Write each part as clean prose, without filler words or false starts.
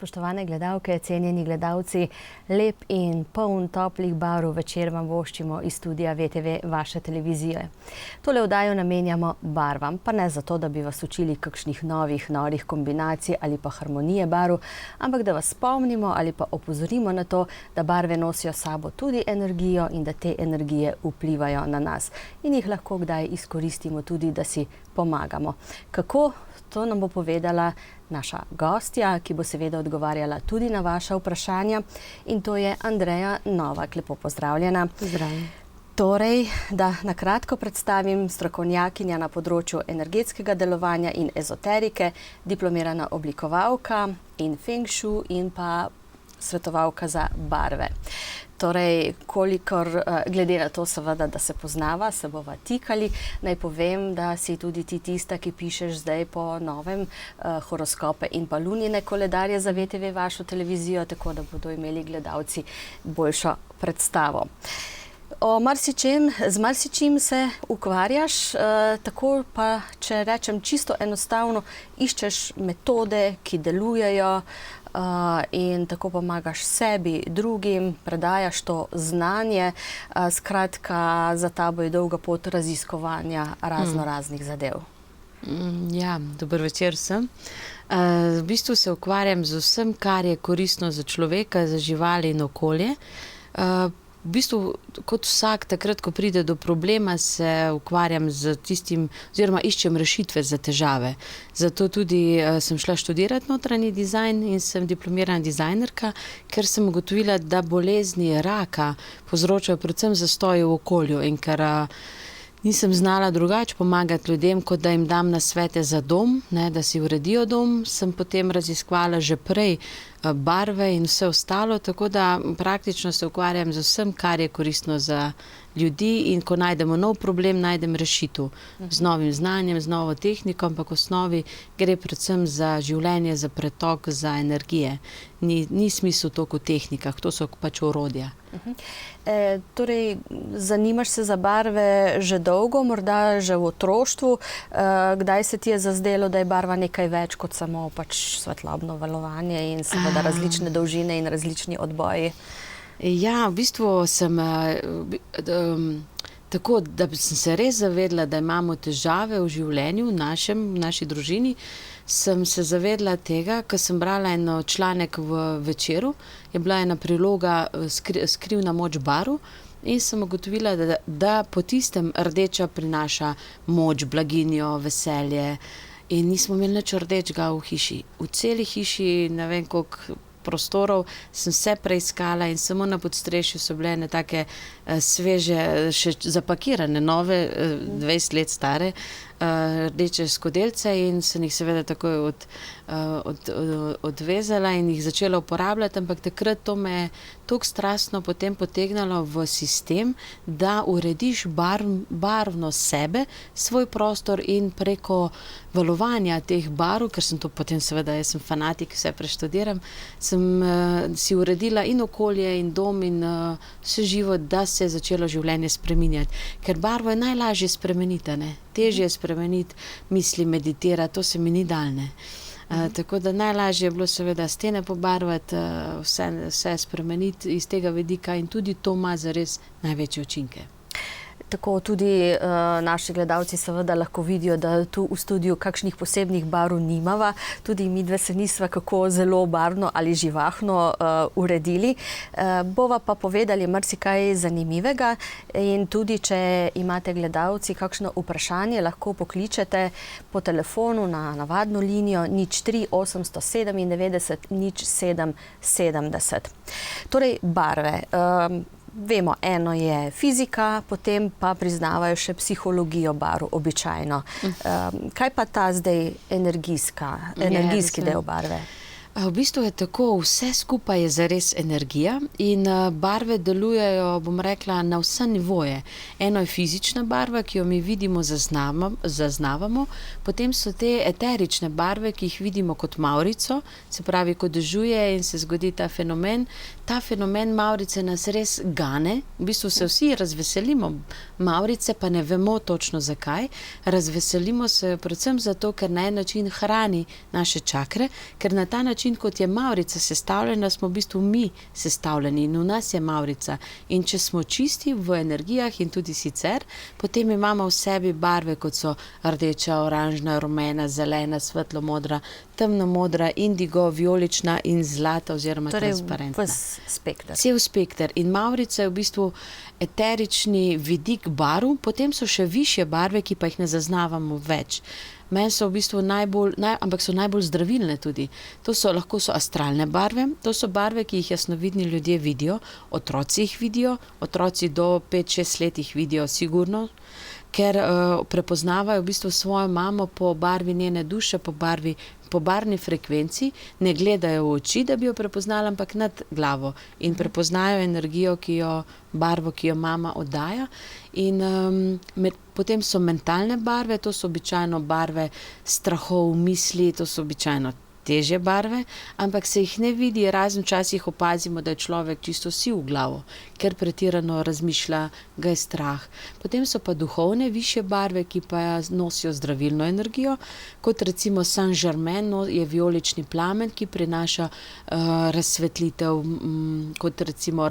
Spoštovane gledalke, cenjeni gledalci, lep in poln toplih barv večer vam voščimo iz studia VTV vaše televizije. Tole oddajo namenjamo barvam, pa ne zato, da bi vas učili kakšnih novih, norih kombinacij ali pa harmonije barv, ampak da vas spomnimo ali pa opozorimo na to, da barve nosijo s sabo tudi energijo in da te energije vplivajo na nas. In jih lahko kdaj izkoristimo tudi, da si pomagamo. Kako? To nam bo povedala naša gostja, ki bo seveda odgovarjala tudi na vaša vprašanja, in to je Andreja Novak. Lepo pozdravljena. Pozdravljena. Torej, da na kratko predstavim, strokovnjakinja na področju energetskega delovanja in ezoterike, diplomirana oblikovalka in feng shui in pa svetovalka za barve. Torej, kolikor glede na to seveda, da se poznava, se bova tikali. Naj povem, da si tudi ti tista, ki pišeš zdaj po novem horoskope in pa lunine koledarje za VTV vašo televizijo, tako da bodo imeli gledalci boljšo predstavo. Z marsičim se ukvarjaš, tako pa, če rečem čisto enostavno, iščeš metode, ki delujejo, in tako pomagaš sebi, drugim, predajaš to znanje. Skratka, za tabo je dolga pot raziskovanja raznih zadev. Ja, dober večer vsem. V bistvu se ukvarjam z vsem, kar je koristno za človeka, za živali in okolje. V bistvu, kot vsak, takrat, ko pride do problema, se ukvarjam z tistim, oziroma iščem rešitve za težave. Zato tudi sem šla študirati notranji dizajn in sem diplomirana dizajnerka, ker sem ugotovila, da bolezni raka povzročajo predvsem zastoje v okolju, in ker nisem znala drugače pomagati ljudem, kot da jim dam nasvete za dom, da si uredijo dom, sem potem raziskovala že prej barve in vse ostalo, tako da praktično se ukvarjam z vsem, kar je koristno za ljudi, in ko najdemo nov problem, najdem rešitev z novim znanjem, z novo tehniko, ampak v osnovi gre predvsem za življenje, za pretok, za energije. Ni smisel toliko v tehnikah, to so pač orodja. Torej, zanimaš se za barve že dolgo, morda že v otroštvu. Kdaj se ti je zazdelo, da je barva nekaj več kot samo pač svetlobno valovanje in seveda različne dolžine in različni odboji? Ja, v bistvu sem tako, da sem se res zavedla, da imamo težave v življenju, v naši družini, sem se zavedla tega, ko sem brala eno članek v Večeru, je bila ena priloga Skrivna moč barv, in sem ugotovila, da po tistem rdeča prinaša moč, blaginjo, veselje, in nismo imeli nič rdečega v hiši. V celi hiši, ne vem koliko prostorov, sem vse preiskala in samo na podstrešju so bile ene take sveže, še zapakirane, nove, 20 let stare, rdeče skodelice, in sem jih seveda takoj odvezala in jih začela uporabljati, ampak takrat to me je toliko strastno potem potegnalo v sistem, da urediš barvno sebe, svoj prostor, in preko valovanja teh barv, ker sem to potem seveda, jaz sem fanatik, vse preštudiram, sem si uredila in okolje in dom in vse živo, da se je začelo življenje spreminjati. Ker barvo je najlažje spremeniti, težje spremeniti misli, meditirati, to se mi ni dal. Tako da najlažje je bilo seveda stene pobarvati, vse spremeniti iz tega vidika, in tudi to ima zares največje učinke. Tako tudi naši gledalci seveda lahko vidijo, da tu v studiu kakšnih posebnih barv nimava. Tudi midve se nisva kako zelo barvno ali živahno uredili. Bova pa povedali marsikaj zanimivega, in tudi, če imate gledalci kakšno vprašanje, lahko pokličete po telefonu na navadno linijo 03 897 0770. Torej, barve. Vemo, eno je fizika, potem pa priznavajo še psihologijo barv običajno. Kaj pa ta zdaj energijski del barve? V bistvu je tako, vse skupaj je zares energija, in barve delujejo, bom rekla, na vse nivoje. Eno je fizična barva, ki jo mi vidimo, zaznavamo, potem so te eterične barve, ki jih vidimo kot mavrico, se pravi, ko dežuje in se zgodi ta fenomen. Ta fenomen mavrice nas res gane, v bistvu se vsi razveselimo mavrice, pa ne vemo točno zakaj. Razveselimo se predvsem zato, ker na en način hrani naše čakre, ker na ta način način, kot je mavrica sestavljena, smo v bistvu mi sestavljeni in v nas je mavrica. In če smo čisti v energijah in tudi sicer, potem imamo v sebi barve, kot so rdeča, oranžna, rumena, zelena, svetlo-modra, temno-modra, indigo, vijolična in zlata oziroma transparentna. Torej, ves spekter. Cel spekter. In mavrica je v bistvu eterični vidik barv, potem so še višje barve, ki pa jih ne zaznavamo več. Meni so v bistvu ampak so najbolj zdravilne tudi. Lahko so astralne barve, to so barve, ki jih jasnovidni ljudje vidijo, otroci jih vidijo, otroci do 5-6 let jih vidijo sigurno, ker prepoznavajo v bistvu svojo mamo po barvi njene duše, po barvni frekvenci, ne gledajo v oči, da bi jo prepoznali, ampak nad glavo in prepoznajo energijo, barvo, ki jo mama oddaja. In potem so mentalne barve, to so običajno barve strahov, misli, to so običajno težje barve, ampak se jih ne vidi, razen včasih opazimo, da je človek čisto siv v glavo, ker pretirano razmišlja, ga je strah. Potem so pa duhovne višje barve, ki pa nosijo zdravilno energijo, kot recimo Saint-Germain je vijolični plamen, ki prinaša razsvetlitev, kot recimo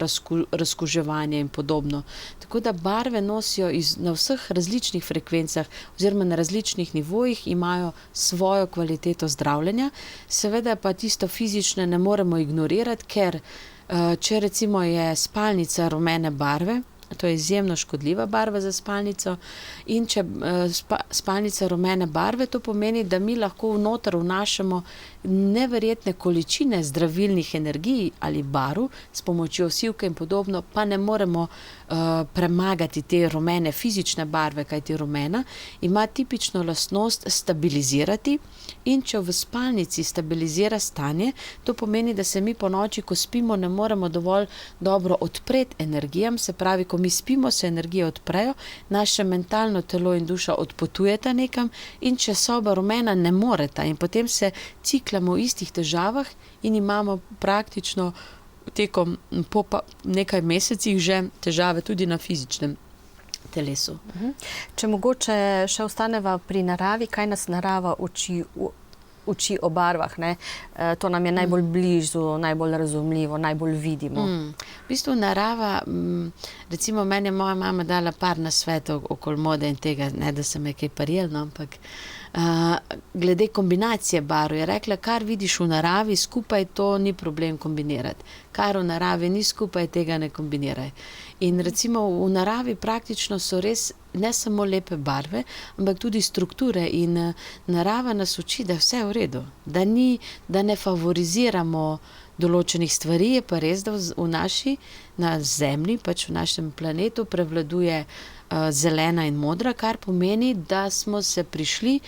razkuževanje in podobno. Tako da barve nosijo na vseh različnih frekvencah oziroma na različnih nivojih, imajo svojo kvaliteto zdravljenja. Seveda pa tisto fizične ne moremo ignorirati, ker če recimo je spalnica rumene barve, to je izjemno škodljiva barva za spalnico, in če spalnica rumene barve, to pomeni, da mi lahko noter vnašamo neverjetne količine zdravilnih energij ali barv s pomočjo sivke in podobno, pa ne moremo premagati te rumene fizične barve, kajti rumena ima tipično lastnost stabilizirati, in če v spalnici stabilizira stanje, to pomeni, da se mi po noči, ko spimo, ne moremo dovolj dobro odpreti energijam, se pravi, ko mi spimo, se energije odprejo, naše mentalno telo in duša odpotujeta nekam, in če soba rumena, ne moreta, in potem se ciklamo v istih težavah in imamo praktično tekom po nekaj mesecih že težave tudi na fizičnem telesu. Če mogoče še ostaneva pri naravi, kaj nas narava uči o barvah, ne? To nam je najbolj blizu, najbolj razumljivo, najbolj vidimo. V bistvu narava, recimo meni je moja mama dala par nasvetov okoli mode in tega, ne da se me kaj parijel, ampak glede kombinacije barv je rekla, kar vidiš v naravi skupaj, to ni problem kombinirati. Kar v naravi ni skupaj, tega ne kombiniraj. In recimo v naravi praktično so res ne samo lepe barve, ampak tudi strukture, in narava nas uči, da je vse v redu, da ne favoriziramo določenih stvari. Je pa res, da na Zemlji, pač v našem planetu prevladuje zelena in modra, kar pomeni, da smo se prišli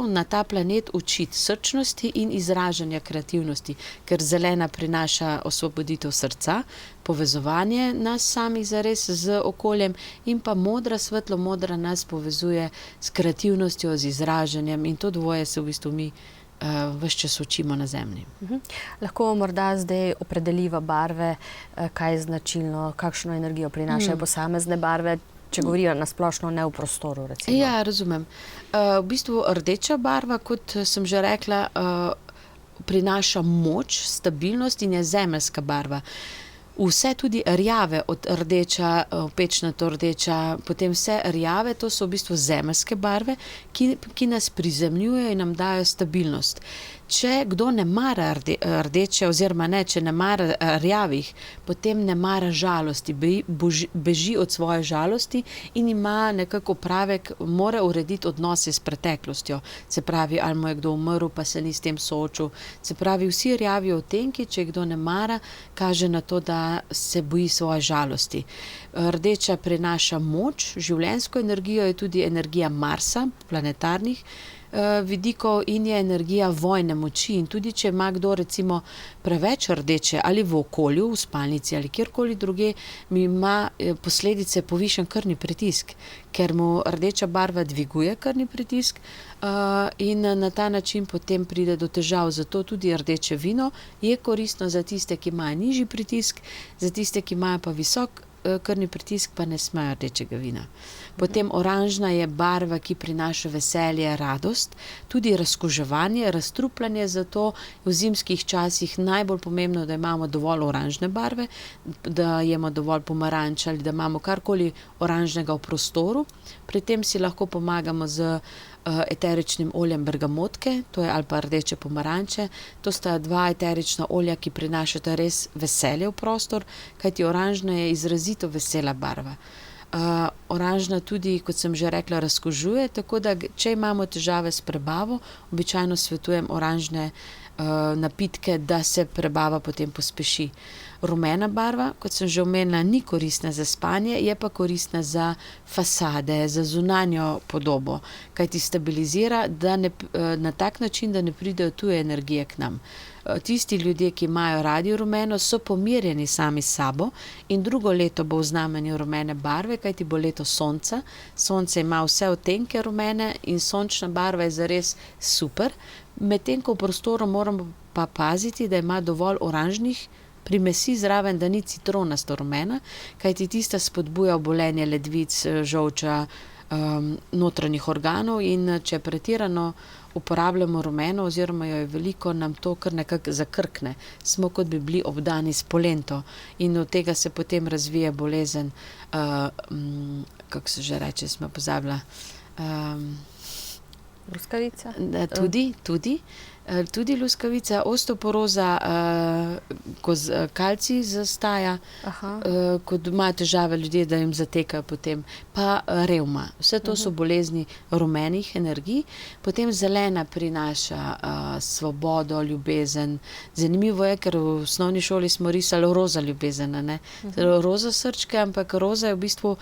na ta planet učiti srčnosti in izražanja kreativnosti, ker zelena prinaša osvoboditev srca, povezovanje nas samih zares z okoljem, in pa modra, svetlo-modra nas povezuje s kreativnostjo, z izražanjem, in to dvoje se v bistvu mi ves čas učimo na Zemlji. Lahko morda zdaj opredeliva barve, kaj je značilno, kakšno energijo prinašajo posamezne barve, če govorijo na splošno, ne v prostoru, recimo. Ja, razumem. V bistvu rdeča barva, kot sem že rekla, prinaša moč, stabilnost in je zemeljska barva. Vse tudi rjave, od rdeča, pečnato rdeča, potem vse rjave, to so v bistvu zemeljske barve, ki nas prizemljujejo in nam dajo stabilnost. Če kdo ne mara rdeče, oziroma če ne mara rjavih, potem ne mara žalosti, beži od svoje žalosti in ima nekako opravek, mora urediti odnose s preteklostjo. Se pravi, ali mu je kdo umrl, pa se ni s tem soočil. Se pravi, vsi rjavi odtenki, če kdo ne mara, kaže na to, da se boji svoje žalosti. Rdeča prinaša moč, življenjsko energijo, je tudi energija Marsa, planetarnih vidikov, in je energija vojne moči. In tudi če ima kdo recimo preveč rdeče ali v okolju, v spalnici ali kjerkoli druge, ima posledice povišen krvni pritisk, ker mu rdeča barva dviguje krvni pritisk, in na ta način potem pride do težav. Zato tudi rdeče vino je koristno za tiste, ki imajo nižji pritisk, za tiste, ki imajo pa visok krvni pritisk, pa ne smejo rdečega vina. Potem oranžna je barva, ki prinaša veselje, radost, tudi razkuževanje, razstrupljanje, zato v zimskih časih najbolj pomembno, da imamo dovolj oranžne barve, da jemo dovolj pomaranč ali da imamo karkoli oranžnega v prostoru. Pri tem si lahko pomagamo z eteričnim oljem bergamotke, to je ali pa rdeče pomaranče. To sta dva eterična olja, ki prinašata res veselje v prostor, kajti oranžna je izrazito vesela barva. Oranžna tudi, kot sem že rekla, razkužuje, tako da če imamo težave s prebavo, običajno svetujem oranžne napitke, da se prebava potem pospeši. Rumena barva, kot sem že omenila, ni koristna za spanje, je pa koristna za fasade, za zunanjo podobo, kajti stabilizira na tak način, da ne pridejo tuje energije k nam. Tisti ljudje, ki imajo radi rumeno, so pomirjeni sami s sabo in drugo leto bo v znamenju rumene barve, kajti bo leto sonca. Sonce ima vse odtenke rumene in sončna barva je zares super. Medtem ko v prostoru moramo pa paziti, da ima dovolj oranžnih primesi zraven, da ni citronasto rumena, kajti tista spodbuja obolenje ledvic, žolča, notranjih organov in če pretirano uporabljamo rumeno oziroma jo je veliko, nam to kar nekako zakrkne. Smo kot bi bili obdani s polento in od tega se potem razvije bolezen, kako se že reče, smo pozabila. Luskavica? Tudi luskavica, osteoporoza, kalcij zastaja, ko imajo težave ljudje, da jim zatekajo potem, pa revma. Vse to so bolezni rumenih energij. Potem zelena prinaša svobodo, ljubezen. Zanimivo je, ker v osnovni šoli smo risali roza ljubezen, ne? Roza srčke, ampak roza je v bistvu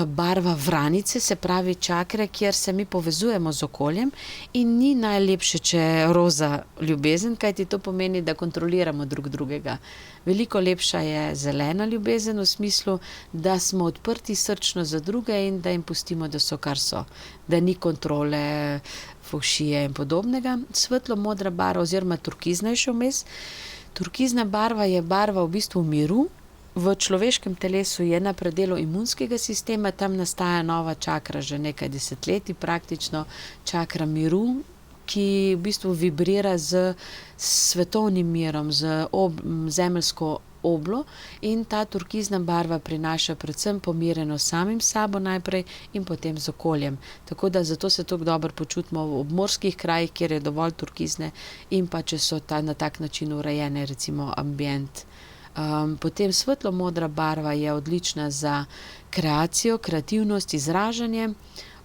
barva vranice, se pravi čakre, kjer se mi povezujemo z okoljem in ni najlepše, če je roza ljubezen, kajti to pomeni, da kontroliramo drug drugega. Veliko lepša je zelena ljubezen v smislu, da smo odprti srčno za druge in da jim pustimo, da so kar so. Da ni kontrole, fovšije in podobnega. Svetlo modra barva oziroma turkizna je še vmes. Turkizna barva je barva v bistvu miru. V človeškem telesu je na predelu imunskega sistema, tam nastaja nova čakra že nekaj desetletij, praktično čakra miru, ki v bistvu vibrira z svetovnim mirom, z zemeljsko oblo in ta turkizna barva prinaša predvsem pomirjenost samim sabo najprej in potem z okoljem. Tako da zato se tako dobro počutimo v obmorskih krajih, kjer je dovolj turkizne in pa če so na tak način urejene, recimo ambient. Potem svetlo modra barva je odlična za kreacijo, kreativnost, izražanje.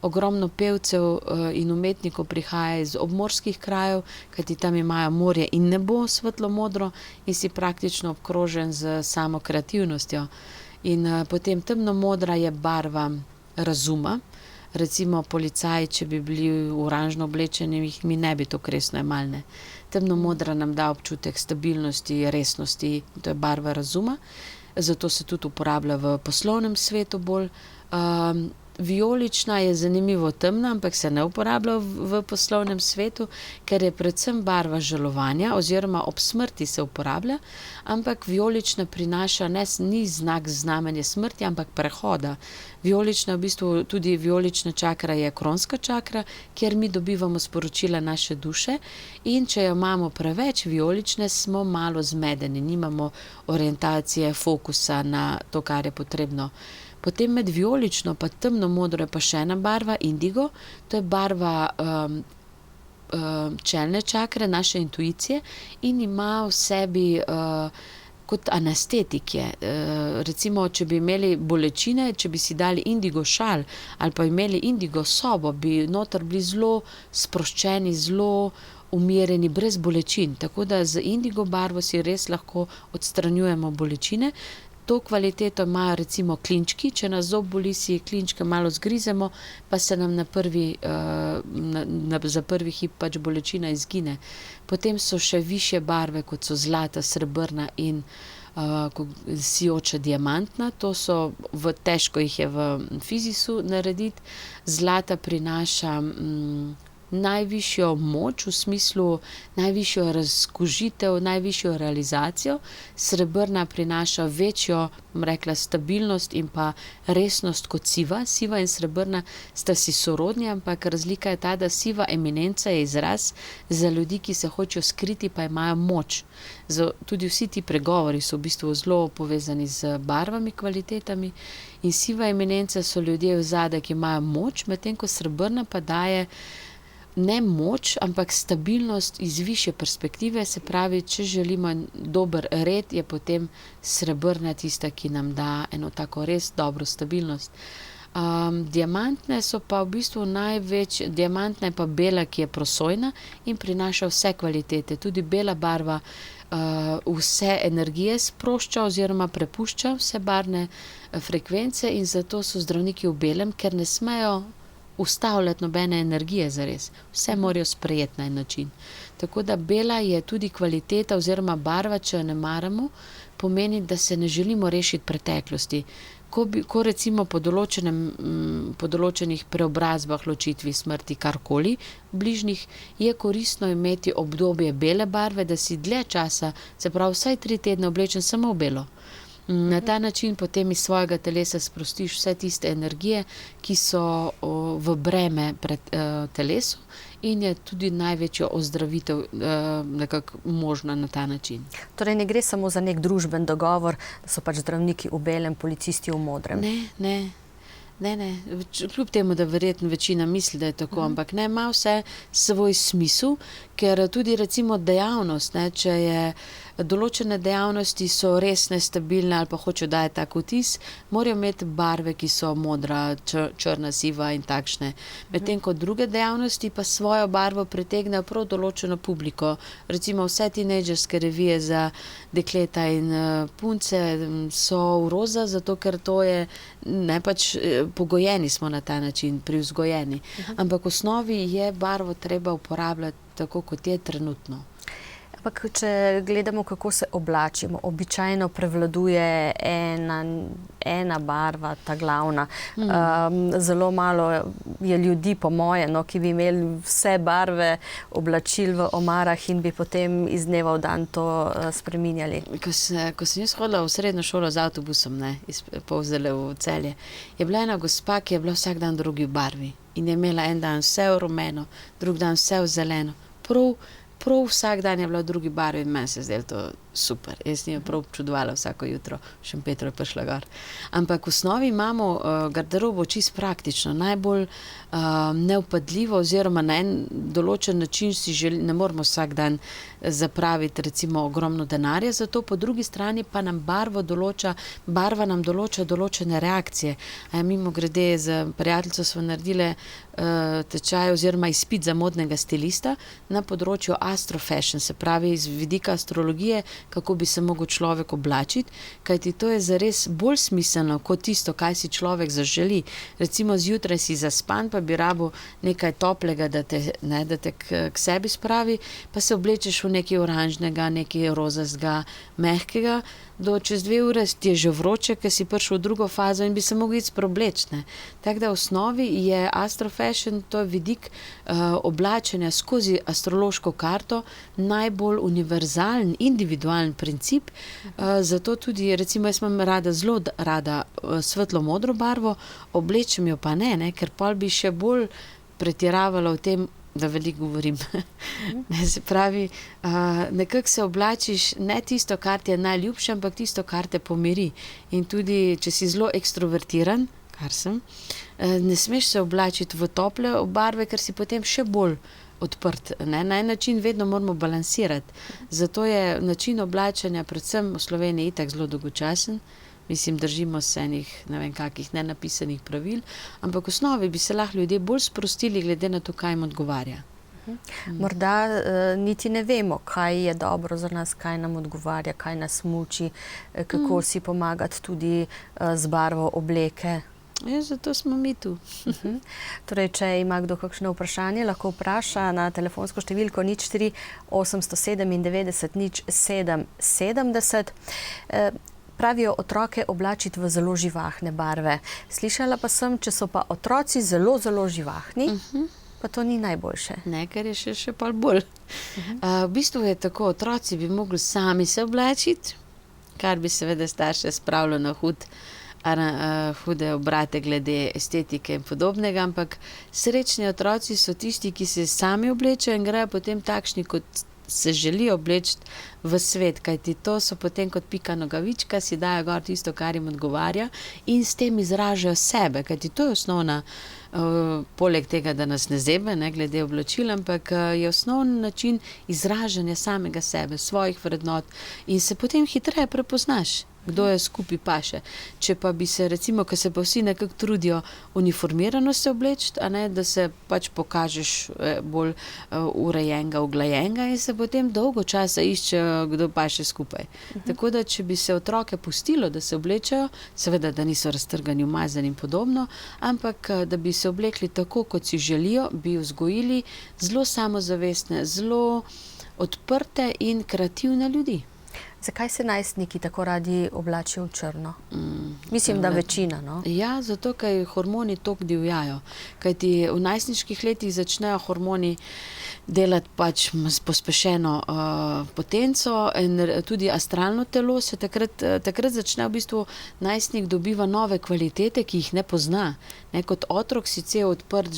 Ogromno pevcev in umetnikov prihaja iz obmorskih krajev, kajti tam imajo morje in nebo svetlo modro in si praktično obkrožen z samo kreativnostjo. In potem temno modra je barva razuma. Recimo policaji, če bi bili oranžno oblečeni, jih mi ne bi to resno jemali. Temno modra nam da občutek stabilnosti, resnosti, to je barva razuma, zato se tudi uporablja v poslovnem svetu bolj. Vijolična je zanimivo temna, ampak se ne uporablja v poslovnem svetu, ker je predvsem barva žalovanja oziroma ob smrti se uporablja, ampak vijolična prinaša ni znak znamenja smrti, ampak prehoda. Vijolična, v bistvu tudi vijolična čakra je kronska čakra, kjer mi dobivamo sporočila naše duše in če jo imamo preveč vijolične, smo malo zmedeni, nimamo orientacije, fokusa na to, kar je potrebno. Potem med vijolično pa temno modro je pa še ena barva, indigo, to je barva čelne čakre, naše intuicije in ima v sebi kot anestetik je. Recimo, če bi imeli bolečine, če bi si dali indigo šal ali pa imeli indigo sobo, bi noter bili zelo sproščeni, zelo umirjeni, brez bolečin. Tako da z indigo barvo si res lahko odstranjujemo bolečine. To kvaliteto imajo recimo klinčki, če nas zob boli, si klinčke malo zgrizemo, pa se nam za prvi hip pač bolečina izgine. Potem so še višje barve, kot so zlata, srebrna in sijoča diamantna. To so, težko jih je v fizisu narediti. Zlata prinaša najvišjo moč, v smislu najvišjo razkužitev, najvišjo realizacijo. Srebrna prinaša večjo, bom rekla, stabilnost in pa resnost kot siva. Siva in srebrna sta si sorodni, ampak razlika je ta, da siva eminenca je izraz za ljudi, ki se hočejo skriti, pa imajo moč. Tudi vsi ti pregovori so v bistvu zelo povezani z barvami, kvalitetami, in siva eminenca so ljudje v zadek, ki imajo moč, medtem ko srebrna pa daje ne moč, ampak stabilnost iz višje perspektive. Se pravi, če želimo dober red, je potem srebrna tista, ki nam da eno tako res dobro stabilnost. Diamantne so pa v bistvu diamantna je pa bela, ki je prosojna in prinaša vse kvalitete. Tudi bela barva vse energije sprošča oziroma prepušča vse barvne frekvence, in zato so zdravniki v belem, ker ne smejo ustavljati nobene energije zares. Vse morajo sprejeti na en način. Tako da bela je tudi kvaliteta oziroma barva, če jo ne maramo, pomeni, da se ne želimo rešiti preteklosti. Ko recimo po določenih preobrazbah, ločitvi, smrti, karkoli bližnjih, je koristno imeti obdobje bele barve, da si dlje časa, se pravi vsaj 3 tedne oblečen samo v belo. Na ta način potem iz svojega telesa sprostiš vse tiste energije, ki so v breme pred telesu, in je tudi največja ozdravitev nekako možna na ta način. Torej ne gre samo za nek družben dogovor, da so pač zdravniki v belem, policisti v modrem. Ne. Kljub temu, da verjetno večina misli, da je tako, ampak ne, ima vse svoj smisel, ker tudi recimo dejavnost, če je določene dejavnosti so res nestabilne ali pa hočejo dajati tak vtis, morajo imeti barve, ki so modra, črna, siva in takšne. Medtem ko druge dejavnosti pa svojo barvo pritegnejo prav določeno publiko. Recimo vse tinejdžerske revije za dekleta in punce so v roza, zato ker to je, pogojeni smo na ta način, privzgojeni. Ampak v osnovi je barvo treba uporabljati tako, kot je trenutno. Ampak, če gledamo, kako se oblačimo, običajno prevladuje ena barva, ta glavna. Zelo malo je ljudi, po moje, ki bi imeli vse barve oblačil v omarah in bi potem iz dneva v dan to spreminjali. Ko sem jaz hodila v srednjo šolo z avtobusom, iz Polzele v Celje, je bila ena gospa, ki je bila vsak dan drugi v barvi. In je imela en dan vse v rumeno, drug dan vse v zeleno. Prav vsak dan je bila v drugi barvi in meni se zdelo to super. Jaz sem jo prav občudovala vsako jutro, v Šempetru je prišla gor. Ampak v osnovi imamo garderobo čisto praktično, najbolj nevpadljivo, oziroma na en določen način ne moramo vsak dan zapraviti recimo ogromno denarja, zato po drugi strani pa nam barva nam določa določene reakcije. Mimogrede, z prijateljico smo naredile tečaj oziroma izpit za modnega stilista na področju astrofashion, se pravi iz vidika astrologije, kako bi se mogel človek oblačiti, kajti to je zares bolj smiselno kot tisto, kaj si človek zaželi. Recimo zjutraj si zaspan, pa bi rabil nekaj toplega, da te k sebi spravi, pa se oblečeš v nekaj oranžnega, nekaj rozastega, mehkega, do čez 2 ure ti je že vroče, ker si prišel v drugo fazo in bi se mogel iti preobleči. Tako da v osnovi je astrofashion, to je vidik oblačenja skozi astrološko karto, najbolj univerzalen, individualen princip. Zato tudi, recimo, jaz imam zelo rada svetlo modro barvo, oblečem jo pa ne, ker pol bi še bolj pretiravala v tem, da veliko govorim. Se pravi, nekako se oblačiš ne tisto, kar ti je najljubše, ampak tisto, kar te pomiri. In tudi, če si zelo ekstrovertiran, kar sem, ne smeš se oblačiti v tople barve, ker si potem še bolj odprt. Na en način vedno moramo balansirati. Zato je način oblačenja, predvsem v Sloveniji, itak zelo dolgočasen. Mislim, držimo se enih, ne vem kakih, nenapisanih pravil, ampak v osnovi bi se lahko ljudje bolj sprostili glede na to, kaj jim odgovarja. Morda niti ne vemo, kaj je dobro za nas, kaj nam odgovarja, kaj nas muči, kako si pomagati tudi z barvo obleke. Zato smo mi tu. Torej, če ima kdo kakšno vprašanje, lahko vpraša na telefonsko številko 04 897 0770. Pravijo otroke oblačiti v zelo živahne barve. Slišala pa sem, če so pa otroci zelo, zelo živahni, Pa to ni najboljše. Ne, ker je še pol bolj. V bistvu je tako, otroci bi mogli sami se oblačiti, kar bi seveda starše spravilo na hude obrate glede estetike in podobnega, ampak srečni otroci so tisti, ki se sami oblečejo in grejo potem takšni, kot se želijo obleči v svet, kajti to so potem kot Pika Nogavička, si dajo gor tisto, kar jim odgovarja in s tem izražajo sebe, kajti to je osnovna, poleg tega, da nas ne zebe, ne, glede oblačil, ampak je osnovni način izražanja samega sebe, svojih vrednot in se potem hitreje prepoznaš, kdo je skupaj paše. Če pa bi se recimo, ko se pa vsi nekako trudijo uniformirano se obleči, a ne, da se pač pokažeš bolj urejenega, uglajenega in se potem dolgo časa iščejo, kdo paše skupaj. Tako da, če bi se otroke pustilo, da se oblečejo, seveda, da niso raztrgani, umazani in podobno, ampak da bi se oblekli tako, kot si želijo, bi vzgojili zelo samozavestne, zelo odprte in kreativne ljudi. Zakaj se najstniki tako radi oblačijo v črno? Mislim, da večina, no? Ja, zato, ker hormoni toliko divjajo. Kajti v najstniških letih začnejo hormoni delati pač s pospešeno potenco in tudi astralno telo se takrat začne v bistvu najstnik dobiva nove kvalitete, ki jih ne pozna. Ne, kot otrok si cel odprt,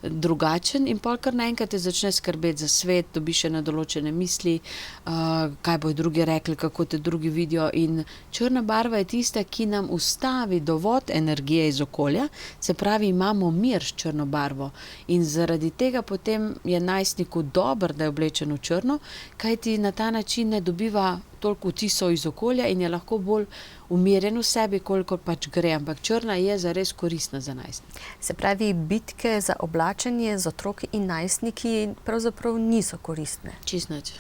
drugačen in pol kar naenkrat te začne skrbeti za svet, dobiš na določene misli, kaj bojo drugi rekli, kako te drugi vidijo in črna barva je tista, ki nam ustavi dovod energije iz okolja, se pravi, imamo mir s črno barvo in zaradi tega potem je najstniku dobro, da je oblečen v črno, kajti na ta način ne dobiva toliko vtisov iz okolja in je lahko bolj umirjen v sebi, kolikor pač gre, ampak črna je zares koristna za najstnike. Se pravi, bitke za oblačenje z otroki in najstniki pravzaprav niso koristne. Čisto nič.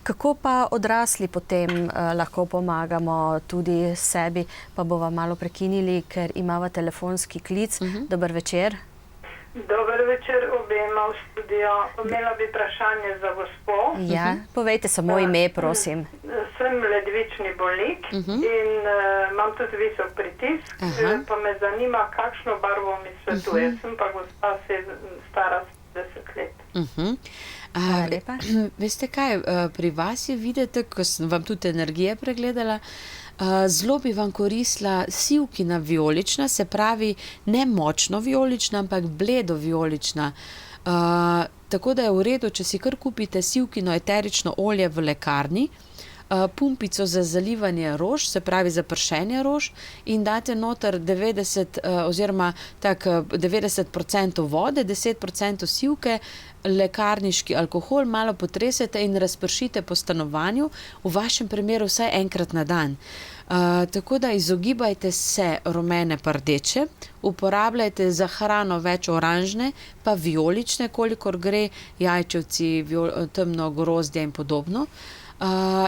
Kako pa odrasli potem lahko pomagamo tudi sebi, pa bova malo prekinili, ker imava telefonski klic. Dober večer. Dober večer obema v studio. Imela bi vprašanje za gospo. Ja, povejte samo ime, prosim. Sem ledvični bolnik in imam tudi visok pritisk, pa me zanima, kakšno barvo mi svetuje. Sem pa gospa stara 10 let. Hvala lepa. Veste kaj, pri vas je videti, ko sem vam tudi energije pregledala, zelo bi vam koristila sivkina vijolična, se pravi ne močno vijolična, ampak bledo vijolična. Tako da je v redu, če si kar kupite sivkino eterično olje v lekarni, pumpico za zalivanje rož, se pravi za pršenje rož in date noter 90% vode, 10% sivke, lekarniški alkohol, malo potresete in razpršite po stanovanju, v vašem primeru vsaj enkrat na dan. Tako da izogibajte se rumene pa rdeče, uporabljajte za hrano več oranžne pa vijolične, kolikor gre, jajčevci, temno grozdje in podobno.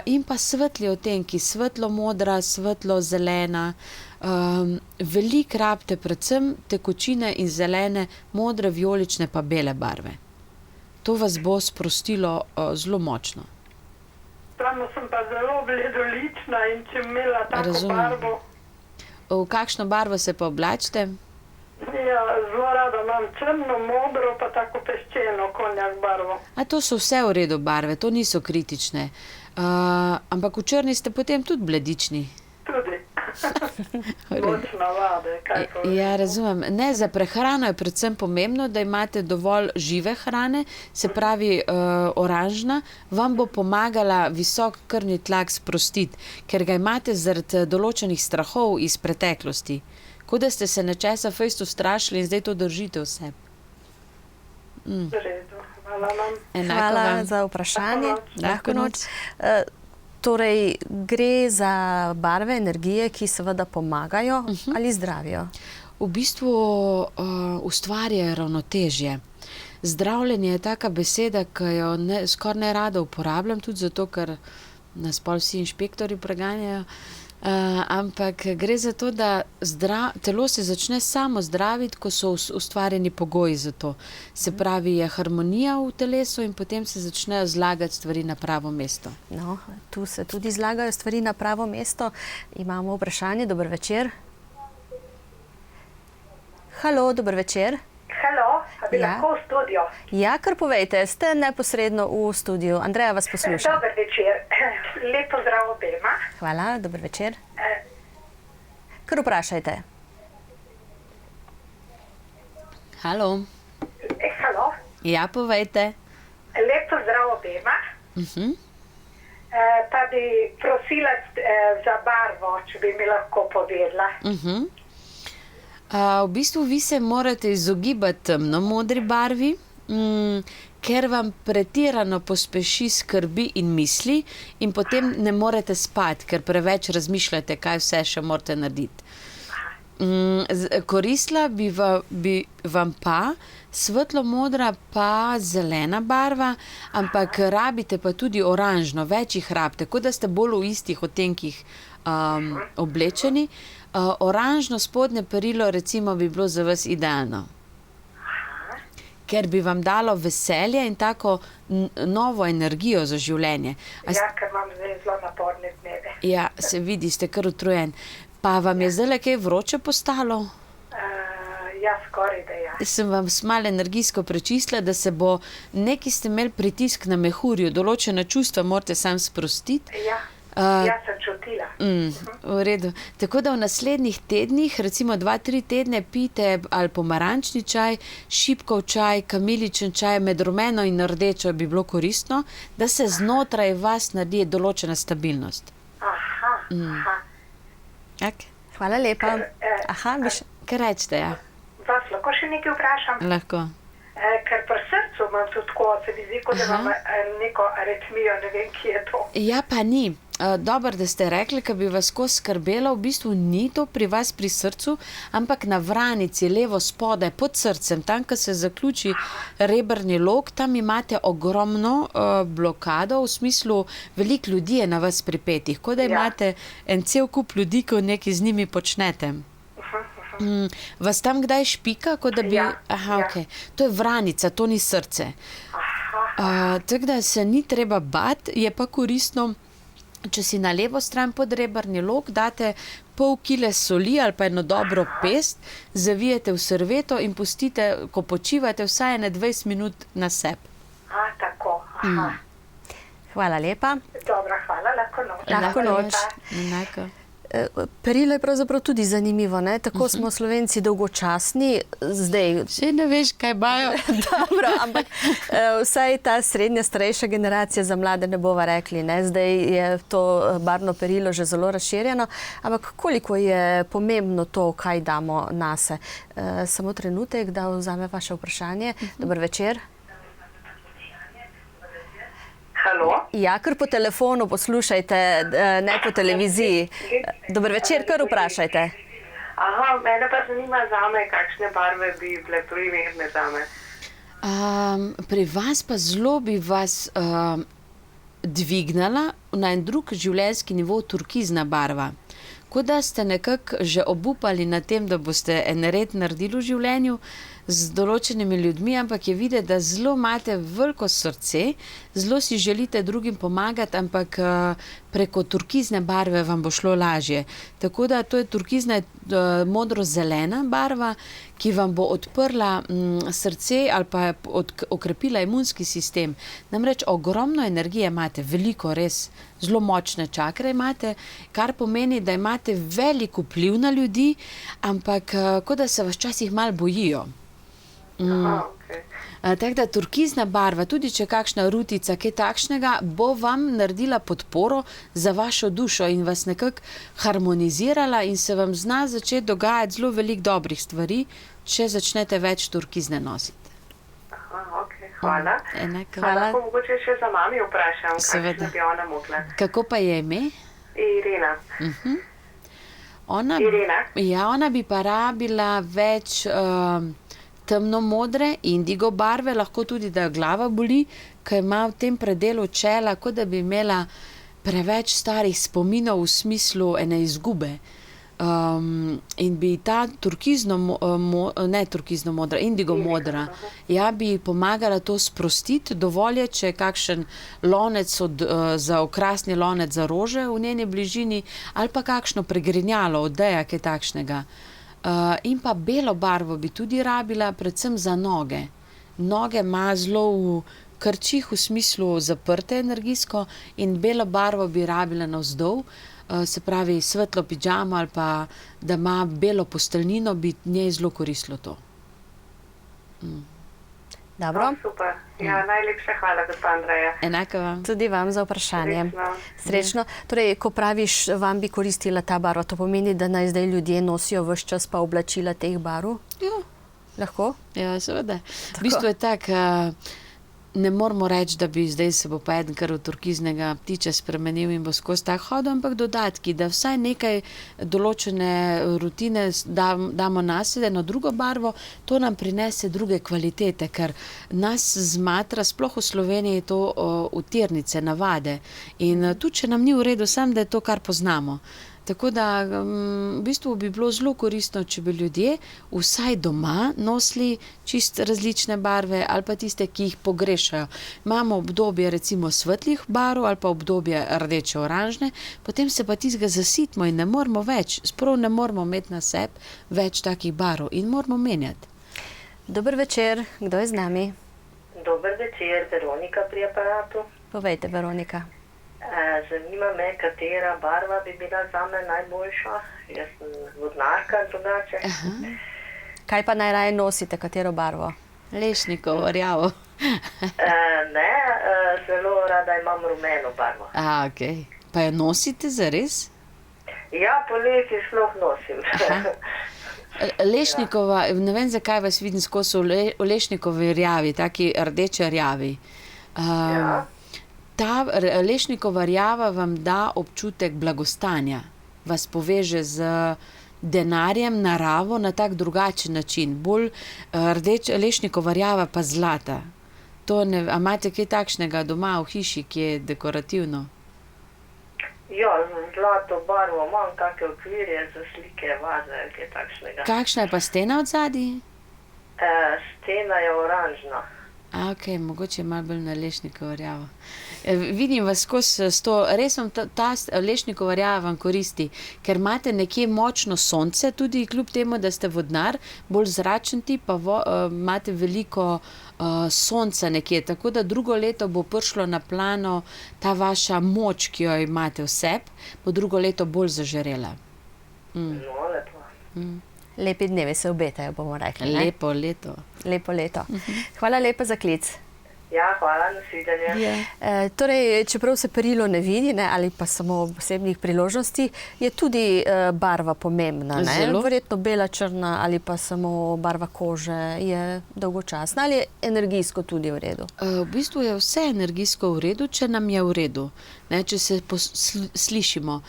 In pa svetli odtenki, svetlo modra, svetlo zelena, veliko rabite predvsem tekočine in zelene, modre, vijolične pa bele barve. To vas bo sprostilo zelo močno. Samo sem pa zelo bledolična in če imela tako barvo. V kakšno barvo se pa oblačite? Ja, zelo rada imam črno, modro pa tako peščeno, konjak barvo. To so vse v redu barve, to niso kritične. Ampak v črni ste potem tudi bledični. Tudi. Močna vade, kaj povem. Ja, razumem. Ne, za prehrano je predvsem pomembno, da imate dovolj žive hrane, se pravi oranžna, vam bo pomagala visok krvni tlak sprostiti, ker ga imate zaradi določenih strahov iz preteklosti. Kot da ste se nečesa fejst ustrašili in zdaj to držite v sebi. V redu, hvala vam. Hvala za vprašanje. Lahko noč. Torej, gre za barve, energije, ki seveda pomagajo ali zdravijo? V bistvu ustvarjajo ravnotežje. Zdravljenje je taka beseda, ki jo skoraj ne rada uporabljam, tudi zato, ker nas pol vsi inšpektorji preganjajo. Ampak gre za to, da telo se začne samo zdraviti, ko so ustvarjeni pogoji za to. Se pravi, je harmonija v telesu in potem se začnejo zlagati stvari na pravo mesto. No, tu se tudi zlagajo stvari na pravo mesto. Imamo vprašanje. Dober večer. Halo, dober večer. Halo. bi Ja. lahko v studio. Ja, kar povejte, ste neposredno v studiu. Andreja vas posluša. Dober večer, lep pozdrav obema. Hvala, dober večer. Kar vprašajte. Halo. Halo, Ja, povejte. lep pozdrav obema. Pa bi prosila za barvo, če bi mi lahko povedala. V bistvu vi se morate izogibati temno-modri barvi, ker vam pretirano pospeši skrbi in misli in potem ne morete spati, ker preveč razmišljate, kaj vse še morate narediti. Koristila bi vam pa svetlo-modra pa zelena barva, ampak rabite pa tudi oranžno, več jih rabite, kot da ste bolj v istih odtenkih oblečeni. Oranžno spodnje perilo recimo bi bilo za vas idealno. Ker bi vam dalo veselje in tako novo energijo za življenje. Ja, ker imam zdaj zelo naporne dneve. Ja, se vidi, ste kar utrujen. Pa vam je zdaj kaj vroče postalo? Ja, skoraj da ja. Sem vam malo energijsko prečistila, da se bo, neki ste imeli pritisk na mehurju, določena čustva morate sam sprostiti. Ja, jaz sem čutila. V redu. Tako da v naslednjih tednih, recimo 2-3 tedne, pijte ali pomarančni čaj, šipkov čaj, kamiličen čaj, med rumeno in rdečo bi bilo koristno, da se znotraj vas naredi določena stabilnost. Aha. Hvala lepa. Aha, Kaj rečete, ja? Vas lahko še nekaj vprašam? Lahko. Ker pri srcu imam tudi tako, se mi zdi, kot da imam neko aritmijo, ne vem, kje je to. Ja, pa ni. Dobro, da ste rekli, da bi vas skozi skrbelo, v bistvu ni to pri vas pri srcu, ampak na vranici, levo spodaj, pod srcem, tam, ko se zaključi rebrni lok, tam imate ogromno blokado, v smislu, veliko ljudi je na vas pripetih, kot da imate en cel kup ljudi, ko nekaj z njimi počnete. Vas tam kdaj špika, kot da bi... Aha, okej. To je vranica, to ni srce. Tako da se ni treba bati, je pa koristno, če si na levo stran pod rebrni lok date pol kile soli ali pa eno dobro pest, zavijete v serveto in pustite, ko počivate, vsaj 20 minut na sebi. Tako, aha. Hvala lepa. Dobro, hvala, lahko noč. Lahko noč. Enako. Perilo je pravzaprav tudi zanimivo, ne? Tako smo Slovenci dolgočasni, zdaj... Še ne veš, kaj bajo. Dobro, ampak vsaj ta srednja, starejša generacija, za mlade ne bova rekli, ne? Zdaj je to barvno perilo že zelo razširjeno, ampak koliko je pomembno to, kaj damo nase? Samo trenutek, da vzame vaše vprašanje. Dober večer. Halo? Ja, kar po telefonu poslušajte, ne po televiziji. Dober večer, kar vprašajte. Aha, mene pa zanima zame, kakšne barve bi bile primerne zame. Pri vas pa zelo bi vas dvignala na en drug življenjski nivo turkizna barva. Kot da ste nekako že obupali na tem, da boste en red naredili v življenju z določenimi ljudmi, ampak je videti, da zelo imate veliko srce, zelo si želite drugim pomagati, ampak preko turkizne barve vam bo šlo lažje. Tako da to je turkizna modro-zelena barva, ki vam bo odprla srce ali pa okrepila imunski sistem. Namreč ogromno energije imate, veliko res, zelo močne čakre imate, kar pomeni, da imate velik vpliv na ljudi, ampak kot da se vas včasih malo bojijo. Tako da turkizna barva, tudi če kakšna rutica, kaj takšnega, bo vam naredila podporo za vašo dušo in vas nekako harmonizirala in se vam zna začeti dogajati zelo veliko dobrih stvari, če začnete več turkizne nositi. Hvala. Lahko mogoče še za mami vprašam, kakšna bi ona mogla. Kako pa je ime? Irena. Irena? Ja, ona bi pa rabila več temno-modre, indigo barve, lahko tudi, da jo glava boli, ker ima v tem predelu čela, kot da bi imela preveč starih spominov v smislu ene izgube. In bi ta indigo modra, ja, bi pomagala to sprostiti, dovolj je, če je kakšen lonec za okrasni lonec za rože v njeni bližini, ali pa kakšno pregrinjalo, odeja, kaj takšnega. In pa belo barvo bi tudi rabila, predvsem za noge. noge ima zelo v krčih, v smislu zaprte energijsko, in belo barvo bi rabila navzdol, se pravi svetlo pidžamo ali pa da ima belo posteljnino, bi njej zelo koristilo to. Dobro, Super. Ja, najlepša hvala, gospa Andreja. Enako vam. tudi vam za vprašanje. Srečno. Torej, ko praviš, vam bi koristila ta barva, to pomeni, da naj zdaj ljudje nosijo ves čas pa oblačila teh barv? Ja. Lahko? Ja, seveda. V bistvu je tako, ne moramo reči, da bi zdaj se bo pa eden kar v turkiznega ptiča spremenil in bo skozi tak hodil, ampak dodatki, da vsaj nekaj določene rutine damo nas, eno drugo barvo, to nam prinese druge kvalitete, ker nas zmatra, sploh v Sloveniji, to utirnice, navade. In tudi, če nam ni v redu, samo da je to, kar poznamo. Tako da v bistvu bi bilo zelo koristno, če bi ljudje vsaj doma nosili čist različne barve ali pa tiste, ki jih pogrešajo. Imamo obdobje recimo svetlih barv ali pa obdobje rdeče-oranžne, potem se pa tistega zasitimo in ne moramo več, sprav ne moramo imeti na sebi več takih barv in moramo menjati. Dober večer, kdo je z nami? Dober večer, Veronika pri aparatu. Povejte, Veronika. Zanima me, katera barva bi bila zame najboljša. Jaz sem vodnarka drugače. Kaj pa najraje nosite, katero barvo? Lešnikovo, rjavo. Ne, zelo rada imam rumeno barvo. Okej. Pa jo nosite zares? Ja, poleti sploh nosim. Lešnikova, ne vem, zakaj vas vidim skozi v lešnikovi rjavi, taki rdeče rjavi. Ja. Ta lešnikova rjava vam da občutek blagostanja, vas poveže z denarjem, naravo na tak drugačen način, bolj lešnikova rjava pa zlata. A imate kaj takšnega doma v hiši, ki je dekorativno? Ja, zlato barvo imam, kakšne okvirje za slike, vaze, kaj takšnega. Kakšna je pa stena od zadaj? Stena je oranžna. Ok, mogoče malo bolj na lešnikovo rjavo. Vidim vas skozi to, res vam ta lešnikova rjava vam koristi, ker imate nekje močno sonce, tudi kljub temu, da ste vodnar, bolj zračen tip, pa imate veliko sonca nekje, tako da drugo leto bo prišlo na plano ta vaša moč, ki jo imate v sebi, bo drugo leto bolj zažarela. No, lepo. Lepi dnevi se obetajo, bomo rekli. Ne? Lepo leto. Lepo leto. Hvala lepa za klic. Ja, hvala, nasvidenje. Torej, čeprav se perilo ne vidi, ne, ali pa samo v posebnih priložnosti, je tudi barva pomembna. Ne? Verjetno bela, črna ali pa samo barva kože je dolgočasna ali je energijsko tudi v redu? V bistvu je vse energijsko v redu, če nam je v redu, ne, če se slišimo.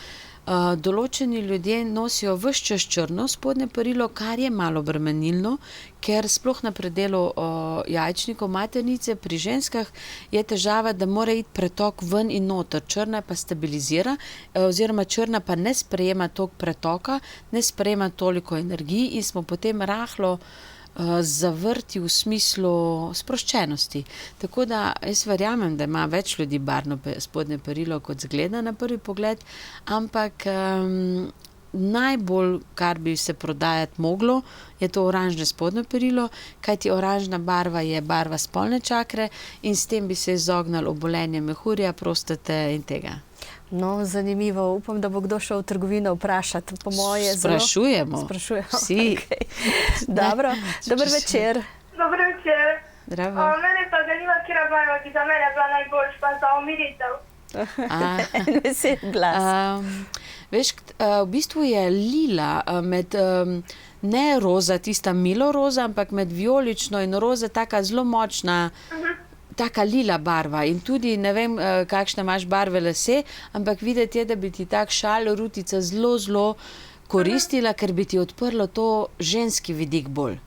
Določeni ljudje nosijo ves čas črno spodnje perilo, kar je malo bremenilno, ker sploh na predelu jajčnikov maternice pri ženskah je težava, da mora iti pretok ven in noter. Črna pa stabilizira, oziroma črna pa ne sprejema toliko pretoka, ne sprejema toliko energiji in smo potem rahlo zavrti v smislu sproščenosti. Tako da jaz verjamem, da ima več ljudi barvno spodnje perilo, kot zgleda na prvi pogled, ampak najbolj, kar bi se prodajati moglo, je to oranžne spodnje perilo, kajti oranžna barva je barva spolne čakre in s tem bi se izognali obolenje mehurja, prostate in tega. No, zanimivo. Upam, da bo kdo šel v trgovino vprašati. Po moje Sprašujemo. Vsi. Okay. Dobro. Dober večer. Dober večer. Zdravo. Mene pa zanima, katera barva bi za mene bila najboljša za umiritev. Vesel glas. Veš, v bistvu je lila med, ne roza, tista milo roza, ampak med vijolično in roza, taka zelo močna, taka lila barva. In tudi ne vem, kakšne imaš barve lase, ampak videti je, da bi ti tak šal, rutica zelo, zelo koristila, ker bi ti odprlo to ženski vidik bolj.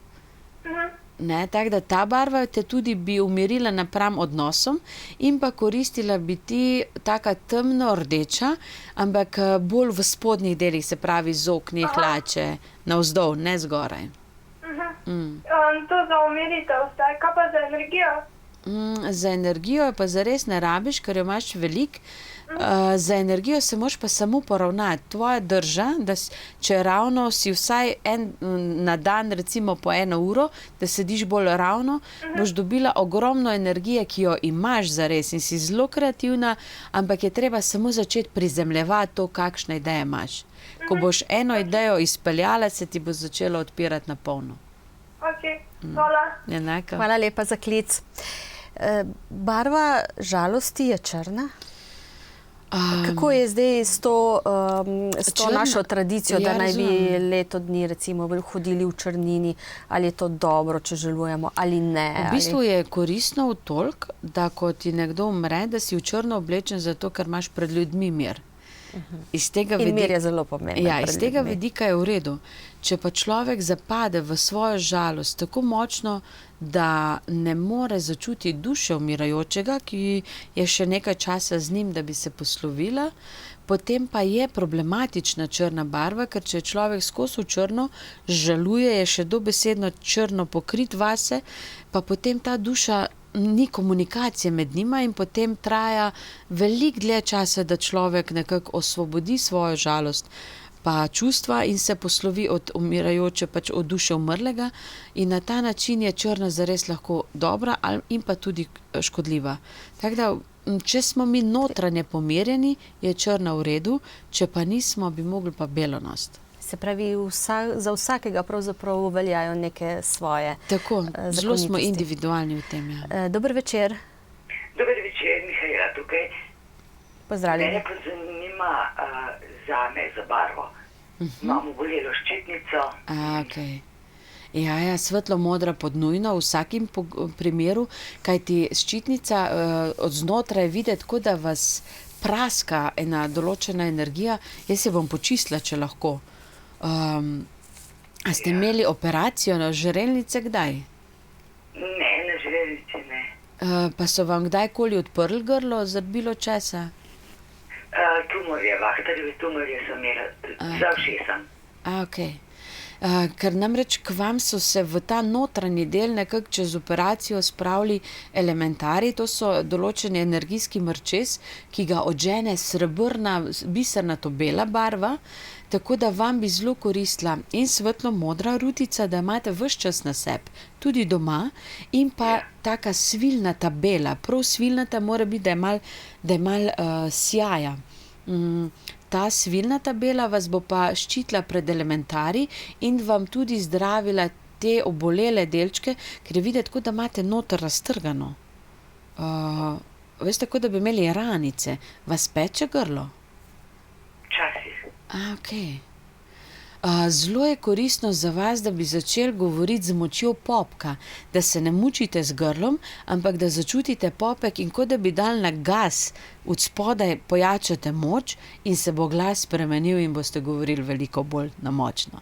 Ne, tako da ta barva te tudi bi umirila napram odnosom in pa koristila bi ti taka temno rdeča, ampak bolj v spodnjih delih, se pravi z okni, hlače, navzdol, ne zgoraj. To za umiritev, kaj pa za energijo? Za energijo pa zares ne rabiš, ker jo imaš veliko. Za energijo se moraš pa samo poravnati. Tvoja drža, da če ravno si vsaj na dan, recimo po 1 uro, da sediš bolj ravno, boš dobila ogromno energije, ki jo imaš zares in si zelo kreativna, ampak je treba samo začeti prizemljevati to, kakšne ideje imaš. Ko boš eno idejo izpeljala, se ti bo začelo odpirati na polno. Ok, hvala. Enako. Hvala lepa za klic. Barva žalosti je črna. Kako je zdaj s to našo tradicijo, da naj bi leto dni recimo hodili v črnini? Ali je to dobro, če žalujemo, ali ne? V bistvu je koristno v toliko, da ko ti nekdo umre, da si v črno oblečen zato, ker imaš pred ljudmi mir. In mir je zelo pomemben. Ja, iz tega vidika je v redu. Če pa človek zapade v svojo žalost tako močno, da ne more začutiti duše umirajočega, ki je še nekaj časa z njim, da bi se poslovila, potem pa je problematična črna barva, ker če je človek skozi v črno, žaluje, je še dobesedno črno pokrit vase, pa potem ta duša ni komunikacije med njima in potem traja veliko dlje časa, da človek nekako osvobodi svojo žalost pa čustva in se poslovi od umirajoče, pač od duše umrlega, in na ta način je črna zares lahko dobra in pa tudi škodljiva. Tako da, če smo mi notranje pomirjeni, je črna v redu, če pa nismo, bi mogli pa belo nositi. Se pravi, za vsakega pravzaprav veljajo neke svoje Tako, zelo smo individualni v tem. Ja. Dober večer. Dober večer, Mihajla tukaj. Pozdravljeni. Mene pa zanima zame za barvo. Imam obolelo ščitnico. Okay. Ja, svetlo-modra podnujno v vsakim primeru, kajti ščitnica od znotraj videti, kot da vas praska ena določena energija. Jaz se bom počistila, če lahko. A ste imeli operacijo na žrelnice kdaj? Ne, na žrelnici ne. Pa so vam kdajkoli odprli grlo, bilo česa? Tumorje, Vachterjevi tumorje sem imela, za ušesom. Okay. Ker namreč k vam so se v ta notranji del nekako čez operacijo spravili elementari, to so določeni energijski mrčes, ki ga odžene srebrna, bisernato bela barva, tako da vam bi zelo koristila in svetlo-modra rutica, da imate ves čas na sebi, tudi doma, in pa taka svilnata bela, prav svilnata mora biti, da je mal sjaja. Ta svilnata bela vas bo pa ščitila pred elementari in vam tudi zdravila te obolele delčke, ker je videti, kot da imate noter raztrgano. Veste, kot da bi imeli ranice. Vas peče grlo? Včasih. Okay. Zelo je koristno za vas, da bi začeli govoriti z močjo popka, da se ne mučite z grlom, ampak da začutite popek in kot da bi dali na gas, od spodaj pojačate moč in se bo glas spremenil in boste govorili veliko bolj namočno.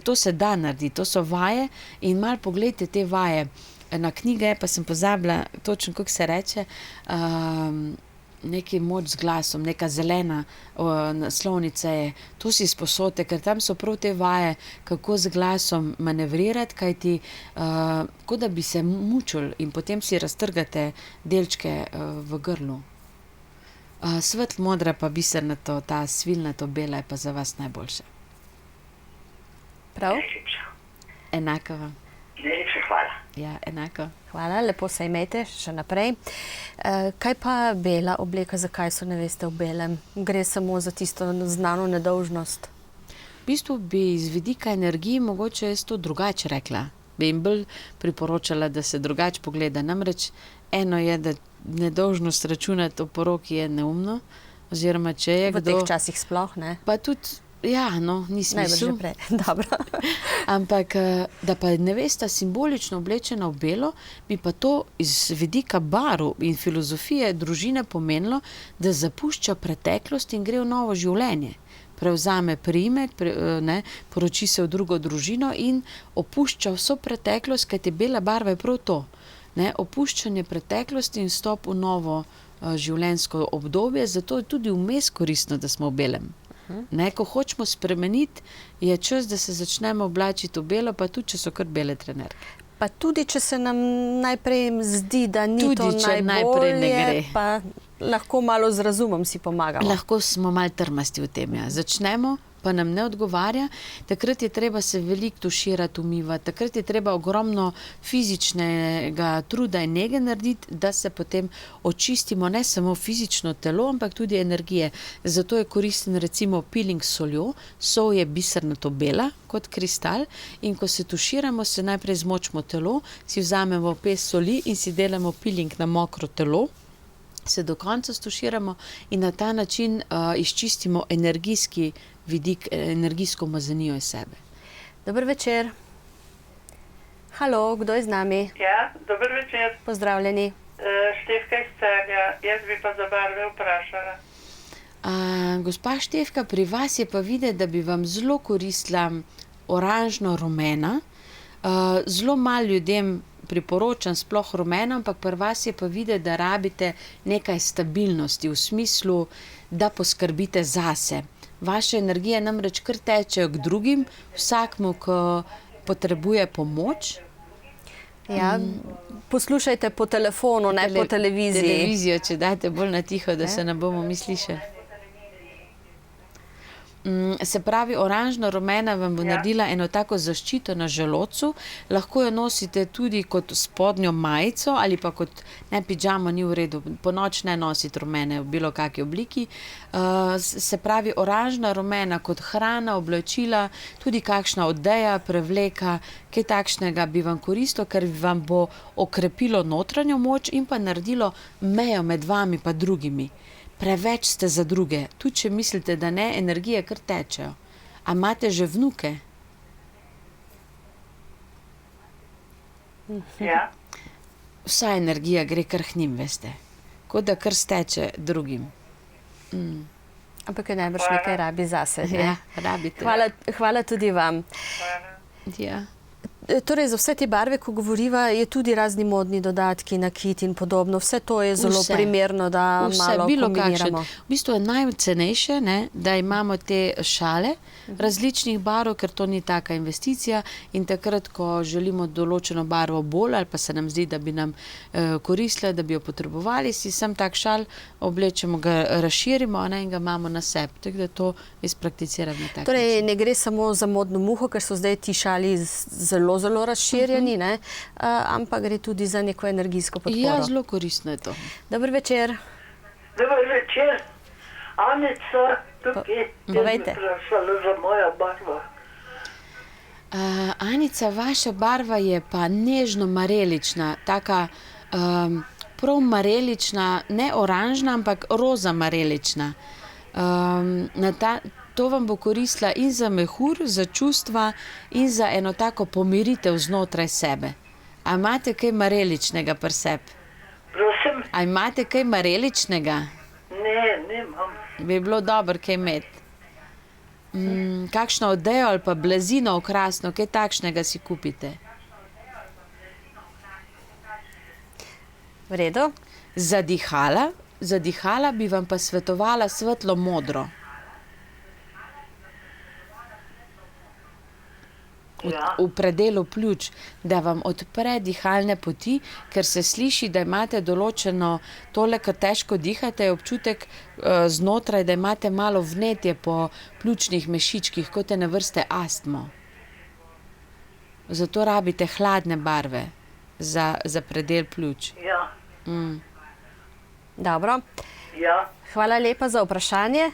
To se da narediti, to so vaje in malo pogledajte te vaje. Ena knjiga je, pa sem pozabila točno, kako se reče, neki moč z glasom, neka zelena naslovnica je, to si sposodite, ker tam so prav te vaje, kako z glasom manevrirati, kajti kot da bi se mučili in potem si raztrgate delčke v grlu. Svetlo-modra pa bisernato, ta svilnato bela je pa za vas najboljša. Prav? Najlepša. Enako vam. Najlepša hvala. Ja, enako. Hvala, lepo se imejte še naprej. Kaj pa bela obleka, zakaj so neveste v belem? Gre samo za tisto znano nedolžnost? V bistvu bi iz vidika energiji mogoče jaz to drugače rekla. Bi jim bolj priporočala, da se drugače pogleda. Namreč eno je, da nedolžnost računati o poroki je neumno, oziroma če je kdo... V teh časih sploh, ne? Pa tudi, ja, no, ni smisel. Najbolj že prej, dobro. Ampak, da pa nevesta simbolično oblečena v belo, bi pa to iz vidika barv in filozofije družine pomenilo, da zapušča preteklost in gre v novo življenje. Prevzame priimek, poroči se v drugo družino in opušča vso preteklost, kajti bela barva je prav to. Opuščanje preteklosti in vstop v novo življenjsko obdobje, zato je tudi vmes koristno, da smo v belem. Ko hočemo spremeniti, je čas, da se začnemo oblačiti v belo, pa tudi, če so kar bele trenerke. Pa tudi, če se nam najprej zdi, da ni tudi, to najbolje, najprej ne gre. Pa lahko malo z razumom si pomagamo. Lahko smo malo trmasti v tem. Ja. Začnemo, pa nam ne odgovarja. Takrat je treba se veliko tuširati, umivati. Takrat je treba ogromno fizičnega truda in nege narediti, da se potem očistimo ne samo fizično telo, ampak tudi energije. Zato je koristen recimo peeling s soljo. Sol je bisernato bela kot kristal in ko se tuširamo, se najprej zmočimo telo, si vzamemo pes soli in si delamo peeling na mokro telo, se do konca stuširamo in na ta način izčistimo energijski vidik, energijsko umazanijo iz sebe. Dober večer. Halo, kdo je z nami? Ja, dober večer. Pozdravljeni. Štefka iz Celja, jaz bi pa za barve vprašala. Gospa Štefka, pri vas je pa videti, da bi vam zelo koristila oranžno-rumena. Zelo malo ljudem priporočam sploh rumeno, ampak pri vas je pa videti, da rabite nekaj stabilnosti v smislu, da poskrbite zase. Vaše energije namreč kar tečejo k drugim, vsakmu, ki potrebuje pomoč. Ja, poslušajte po telefonu, ne po televiziji. Televizijo, če date bolj na tiho, da se ne bomo mi slišali. Se pravi, oranžno-rumena vam bo naredila eno tako zaščito na želodcu, lahko jo nosite tudi kot spodnjo majico ali pa kot, ne, pidžamo ni v redu, po noč ne nositi rumene v bilo kakšni obliki. Se pravi, oranžna-rumena kot hrana, oblačila, tudi kakšna odeja, prevleka, kaj takšnega bi vam koristilo, ker vam bo okrepilo notranjo moč in pa naredilo mejo med vami pa drugimi. Preveč ste za druge, tudi če mislite, da ne, energije kar tečejo. A imate že vnuke? Ja. Vsa energija gre kar k njim, veste. Kot da kar steče drugim. Ampak je najbrž nekaj rabi zase. Ne? Ja, rabite. Hvala tudi vam. Ja. Torej, za vse te barve, ko govoriva, je tudi razni modni dodatki, nakit in podobno. Vse to je zelo primerno, da malo kombiniramo. V bistvu je najcenejše, ne, da imamo te šale različnih barv, ker to ni taka investicija in takrat, ko želimo določeno barvo bolj ali pa se nam zdi, da bi nam koristila, da bi jo potrebovali, si sam tak šal oblečemo, ga razširimo, ne, in ga imamo na sebi. Tako da to izprakticiram na tak Torej, način. ne gre samo za modno muho, ker so zdaj ti šali zelo razširjeni, ne? Ampak gre tudi za neko energijsko podporo. Ja, zelo koristno je to. Dober večer. Dober večer. Anica, tukaj Povejte. je vprašala za moja barva. Anica, vaša barva je pa nežno marelična, taka prav marelična, ne oranžna, ampak roza marelična. To vam bo koristila in za mehur, za čustva in za eno tako pomiritev znotraj sebe. A imate kaj mareličnega pri sebi? Prosim? A imate kaj mareličnega? Ne, nemam. Bi bilo dobro kaj imeti. Kakšno odejo ali pa blazino okrasno, kaj takšnega si kupite? V redu. Za dihala bi vam pa svetovala svetlo modro. V predelu pljuč, da vam odpre dihalne poti, ker se sliši, da imate določeno tole, ker težko dihate, je občutek znotraj, da imate malo vnetje po pljučnih mešičkih, kot je na vrste astmo. Zato rabite hladne barve za predel pljuč. Ja. Dobro. Ja. Hvala lepa za vprašanje.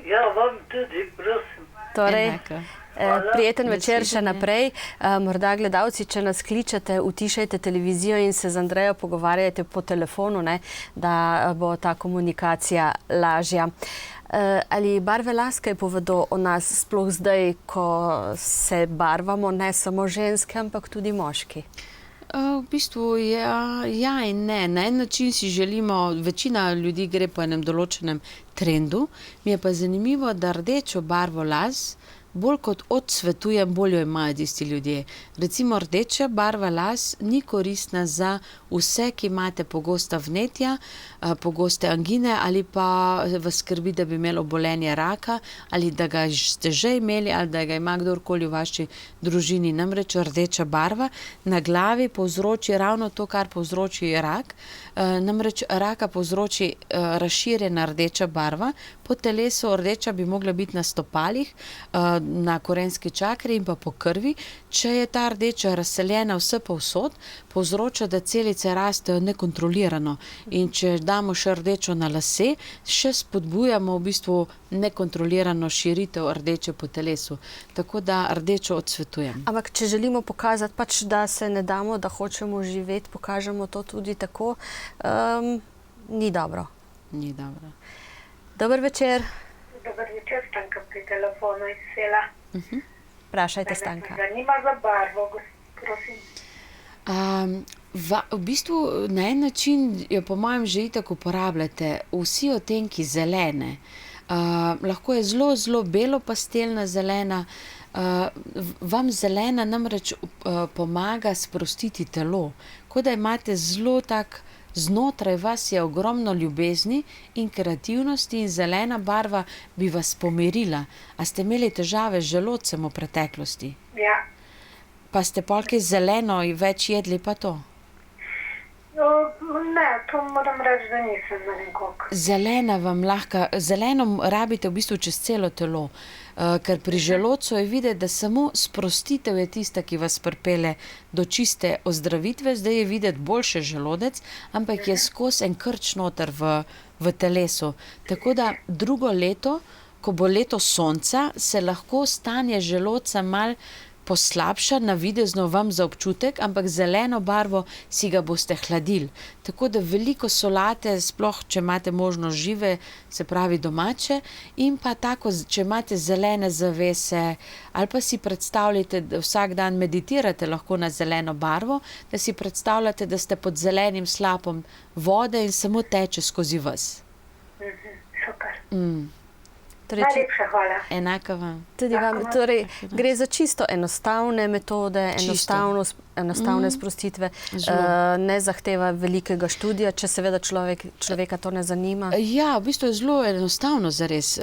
Ja, vam tudi, prosim. Torej, prijeten večer še Nasvidenje. naprej. Morda gledalci, če nas kličete, utišajte televizijo in se z Andrejo pogovarjajte po telefonu, ne, da bo ta komunikacija lažja. Ali barve las kaj povedo o nas sploh zdaj, ko se barvamo, ne samo ženske, ampak tudi moški? V bistvu ja in ne. Na en način si želimo, večina ljudi gre po enem določenem trendu, mi je pa zanimivo, da rdečo barvo las bolj kot odsvetujem, bolj jo imajo tisti ljudje. Recimo rdeča barva las ni koristna za vse, ki imate pogosta vnetja, pogoste angine ali pa vas skrbi, da bi imeli obolenje raka ali da ga ste že imeli ali da ga ima kdorkoli v vaši družini. Namreč rdeča barva na glavi povzroči ravno to, kar povzroči rak. Namreč raka povzroči razširjena rdeča barva po telesu, rdeča bi mogla biti na stopalih, na korenski čakri in pa po krvi. Če je ta rdeča razseljena vse povsod, povzroča, da celice rastejo nekontrolirano. In če damo še rdečo na lase, še spodbujamo v bistvu nekontrolirano širitev rdeče po telesu. Tako da rdečo odsvetujem. Ampak če želimo pokazati, pač, da se ne damo, da hočemo živeti, pokažemo to tudi tako, ni dobro. Ni dobro. Dober večer. Dober večer, Stanka pri telefonu iz Sela. Vprašajte, Stanka. Zanima za barvo, prosim. V bistvu na en način jo po mojem že itak uporabljate. Vsi odtenki zelene. Lahko je zelo, zelo belo pastelna zelena. Vam zelena namreč pomaga sprostiti telo. Kot da imate zelo tak, znotraj vas je ogromno ljubezni in kreativnosti in zelena barva bi vas pomirila. A ste imeli težave z želodcem v preteklosti? Ja. Pa ste polke zeleno in več jedli pa to? Ne, to moram reči, da nisem, ne vem koliko. Zelena vam lahko, zeleno rabite v bistvu čez celo telo, ker pri želodcu je videti, da samo sprostitev je tista, ki vas pripelje do čiste ozdravitve. Zdaj je videti boljše želodec, ampak je skozi en krč noter v telesu. Tako da drugo leto, ko bo leto sonca, se lahko stanje želodca mal poslabša, navidezno vam za občutek, ampak zeleno barvo si ga boste hladili. Tako da veliko solate, sploh če imate možnost žive, se pravi domače, in pa tako, če imate zelene zavese, ali pa si predstavljate, da vsak dan meditirate lahko na zeleno barvo, da si predstavljate, da ste pod zelenim slapom vode in samo teče skozi vas. Super. Najlepša hvala. Enako vam. Tudi vam. Torej, gre za čisto enostavne metode, enostavne sprostitve, ne zahteva velikega študija, če seveda človeka to ne zanima. Ja, v bistvu je zelo enostavno zares.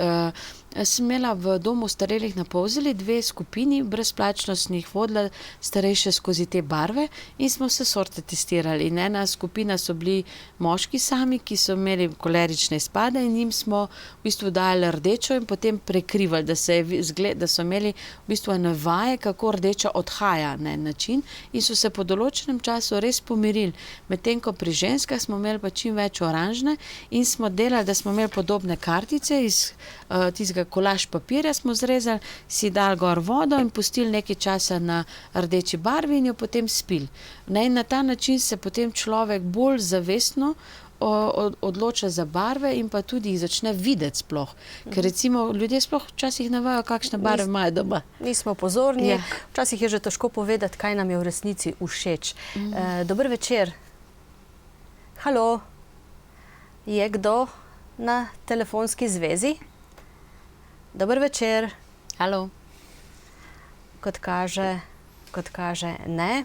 Sem imela v domu starelih na Polzeli 2 skupini, brezplačno sem jih vodila starejše skozi te barve in smo vse sorte testirali. In ena skupina so bili moški sami, ki so imeli kolerične izpade in njim smo v bistvu dali rdečo in potem prekrivali, da so imeli v bistvu ene vaje, kako rdeča odhaja na en način in so se po določenem času res pomirili. Medtem ko pri ženskah smo imeli pa čim več oranžne in smo delali, da smo imeli podobne kartice iz tistega kolaž papirja smo zrezali, si dali gor vodo in pustili nekaj časa na rdeči barvi in jo potem spili. In na ta način se potem človek bolj zavestno odloča za barve in pa tudi jih začne videti sploh. Ker recimo ljudje sploh včasih ne vejo, kakšne barve imajo doma. Nismo pozorni, včasih je že težko povedati, kaj nam je v resnici všeč. Dober večer. Halo, je kdo na telefonski zvezi? Dober večer. Halo. Kot kaže ne.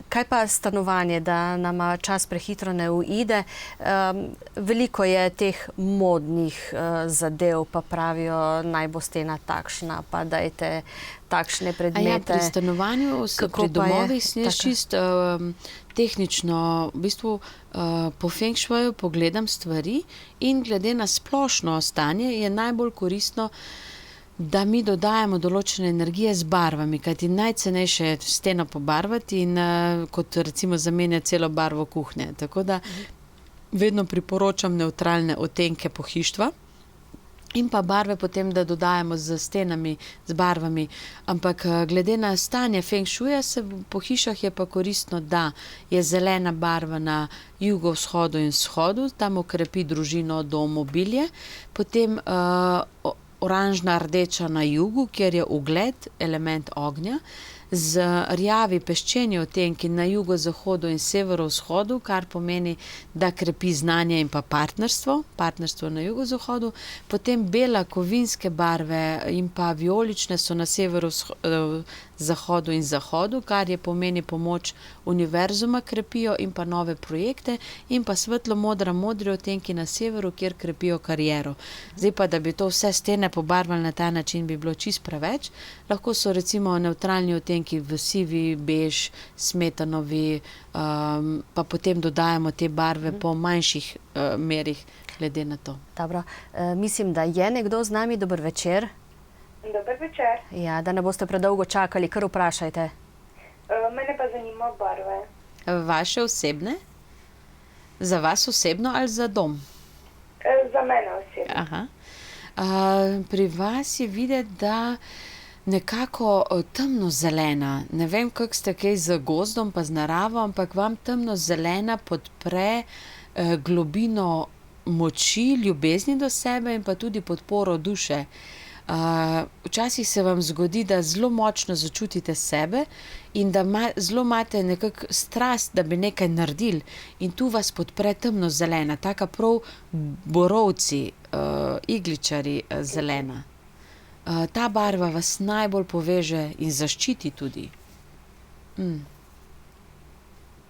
Kaj pa stanovanje, da nama čas prehitro ne uide? Veliko je teh modnih zadev, pa pravijo, naj bo stena takšna, pa dajte takšne predmete. Pri stanovanju, pri domovih sem jaz čisto tehnično, v bistvu po feng shuiu pogledam stvari in glede na splošno stanje je najbolj koristno, da mi dodajamo določene energije z barvami, kajti najcenejše je steno pobarvati in kot recimo zamenjati celo barvo kuhnje. Tako da vedno priporočam nevtralne odtenke pohištva in pa barve potem, da dodajamo z stenami, z barvami. Ampak glede na stanje feng shuija se po hišah je pa koristno, da je zelena barva na jugovzhodu in vzhodu, tam okrepi družino, dom, mobilje, potem oranžna rdeča na jugu, kjer je ugled, element ognja, z rjavi peščeni odtenki na jugozahodu in severovzhodu, kar pomeni, da krepi znanje in pa partnerstvo na jugozahodu, potem bela kovinske barve in pa vijolične so na severozahodu in zahodu, kar je pomeni pomoč univerzuma krepijo in pa nove projekte, in pa svetlo-modra, modri odtenki na severu, kjer krepijo kariero. Zdaj pa, da bi to vse stene pobarvali na ta način, bi bilo čisto preveč. Lahko so recimo nevtralni odtenki odtenki v sivi, bež, smetanovi, pa potem dodajamo te barve po manjših merih, glede na to. Dobro. Mislim, da je nekdo z nami. Dober večer. Dober večer. Ja, da ne boste predolgo čakali, kar vprašajte. Mene pa zanima barve. Vaše osebne? Za vas osebno ali za dom? Za mene osebno. Aha. Pri vas je videti, da nekako temno-zelena, ne vem, kako ste kaj z gozdom pa z naravo, ampak vam temno-zelena podpre globino moči, ljubezni do sebe in pa tudi podporo duše. Včasih se vam zgodi, da zelo močno začutite sebe in da zelo imate nekako strast, da bi nekaj naredili, in tu vas podpre temno-zelena, taka prav borovci, igličari zelena. Ta barva vas najbolj poveže in zaščiti tudi.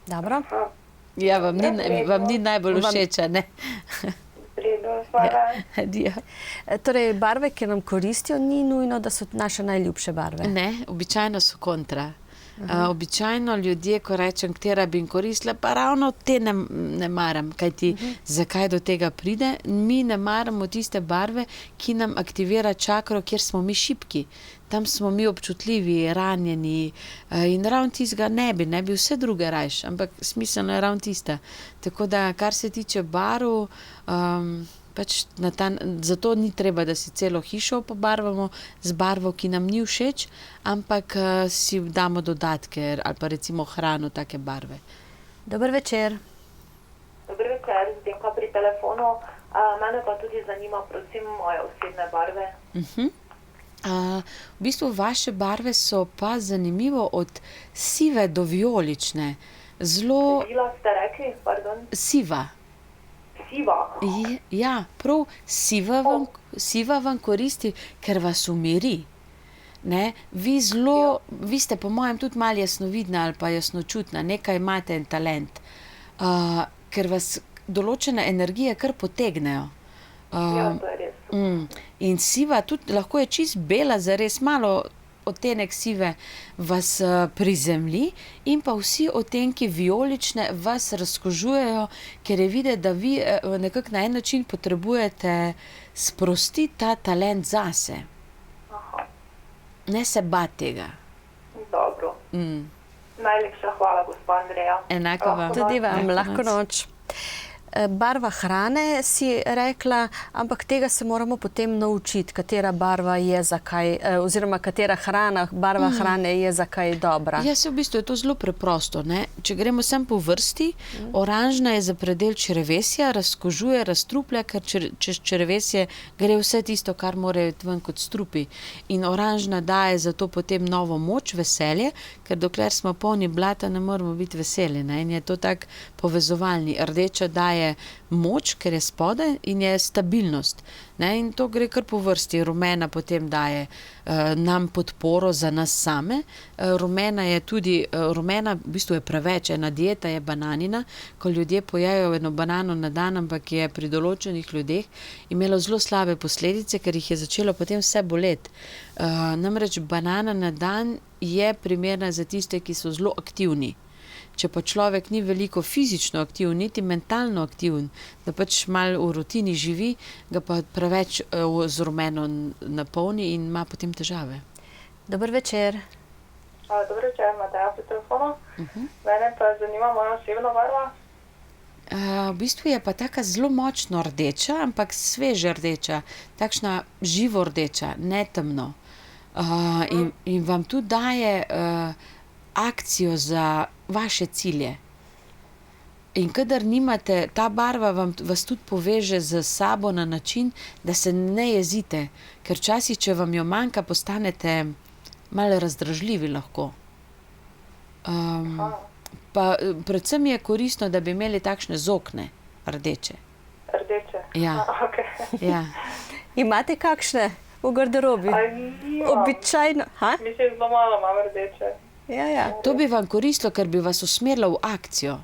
Dobro. Ja, vam ni najbolj všeč, ne? Hvala. Torej, barve, ki nam koristijo, ni nujno, da so naše najljubše barve. Ne, običajno so kontra. Običajno ljudje, ko rečem, katera bi jim koristila, pa ravno te ne maram, kajti zakaj do tega pride? Mi ne maramo tiste barve, ki nam aktivira čakro, kjer smo mi šibki. Tam smo mi občutljivi, ranjeni in ravno tistega ne bi vse druge rajš, ampak smiselno je ravno tista. Tako da, kar se tiče barv, pač zato ni treba, da si celo hišo pobarvamo z barvo, ki nam ni všeč, ampak si damo dodatke ali pa recimo hrano take barve. Dober večer. Dober večer, Zdenka pri telefonu. Mene pa tudi zanima predvsem moje osebne barve. V bistvu vaše barve so pa zanimivo od sive do vijolične. Zelo... Bila ste rekli, pardon? Siva. Siva? Ja, prav siva vam koristi, ker vas umiri. Ne? Vi ste po mojem tudi malo jasnovidna ali pa jasnočutna, nekaj imate en talent, ker vas določene energije kar potegnejo. Ja, to je res. In siva tudi lahko je čist bela, zares malo odtenek sive vas prizemlji, in pa vsi odtenki vijolične vas razkožujejo, ker je videti, da vi nekako na en način potrebujete sprostiti ta talent zase. Ne se bati tega. Dobro. Najlepša hvala, gospa Andreja. Enako vam. Tudi vam, lahko noč. Barva hrane si rekla, ampak tega se moramo potem naučiti, katera barva je zakaj, oziroma katera barva hrane je zakaj dobra. Ja, v bistvu je to zelo preprosto, ne? Če gremo sem po vrsti, oranžna je za predel črevesja, razkožuje, razstruplja, ker čez črevesje gre vse tisto, kar mora iti ven kot strupi. In oranžna daje zato potem novo moč, veselje, ker dokler smo polni blata, ne moramo biti veseli, ne? In je to tak povezovalni. Rdeča daje moč, ker je spodaj, in je stabilnost. Ne? In to gre kar po vrsti. Rumena potem daje nam podporo za nas same. Rumena v bistvu je preveč. Ena dieta je bananina, ko ljudje pojejo eno banano na dan, ampak je pri določenih ljudeh imelo zelo slabe posledice, ker jih je začelo potem vse boleti. Namreč banana na dan je primerna za tiste, ki so zelo aktivni. Če pa človek ni veliko fizično aktiven, niti mentalno aktiven, da pač malo v rutini živi, ga pa preveč z rumeno napolni in ima potem težave. Dober večer. Dober večer, Mateja pri telefonu. Mene pa zanima moja osebna barva. V bistvu je pa taka zelo močno rdeča, ampak sveže rdeča, takšna živo rdeča, ne temno. In vam tudi daje akcijo za vaše cilje. In kadar nimate, ta barva vas tudi poveže z sabo na način, da se ne jezite, ker včasih, če vam jo manjka, postanete malo razdražljivi lahko. Pa predvsem je koristno, da bi imeli takšne zokne, rdeče. Rdeče? Ja. Ja. Imate kakšne v garderobi? Običajno. Mislim, zelo malo imam rdeče. Ja. To bi vam koristilo, ker bi vas usmerilo v akcijo.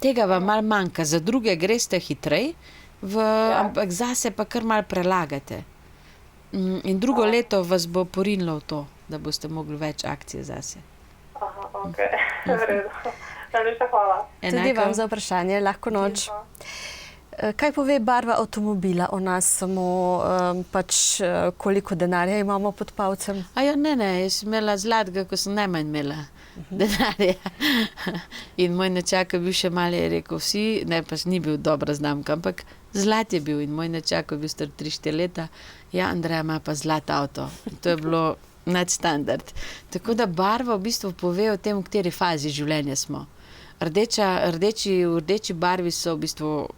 Tega vam malo manjka, za druge greste hitrej, ampak zase pa kar malo prelagate. In drugo leto vas bo porinilo v to, da boste mogli več akcije zase. Aha, ok, v redu. Najlepša hvala. Tudi vam za vprašanje, lahko noč. Kaj pove barva avtomobila o nas, samo pač koliko denarja imamo pod palcem? Ne, jaz sem imela zlatega, ko sem najmanj imela denarja. In moj nečak je bil še malo, je rekel, vsi, ne, pa ni bil dobra znamka, ampak zlat je bil in moj nečak je bil star 3-4 leta. Ja, Andreja ima pa zlat avto. To je bilo nadstandard. Tako da barva v bistvu pove o tem, v kateri fazi življenja smo. V rdeči barvi so v bistvu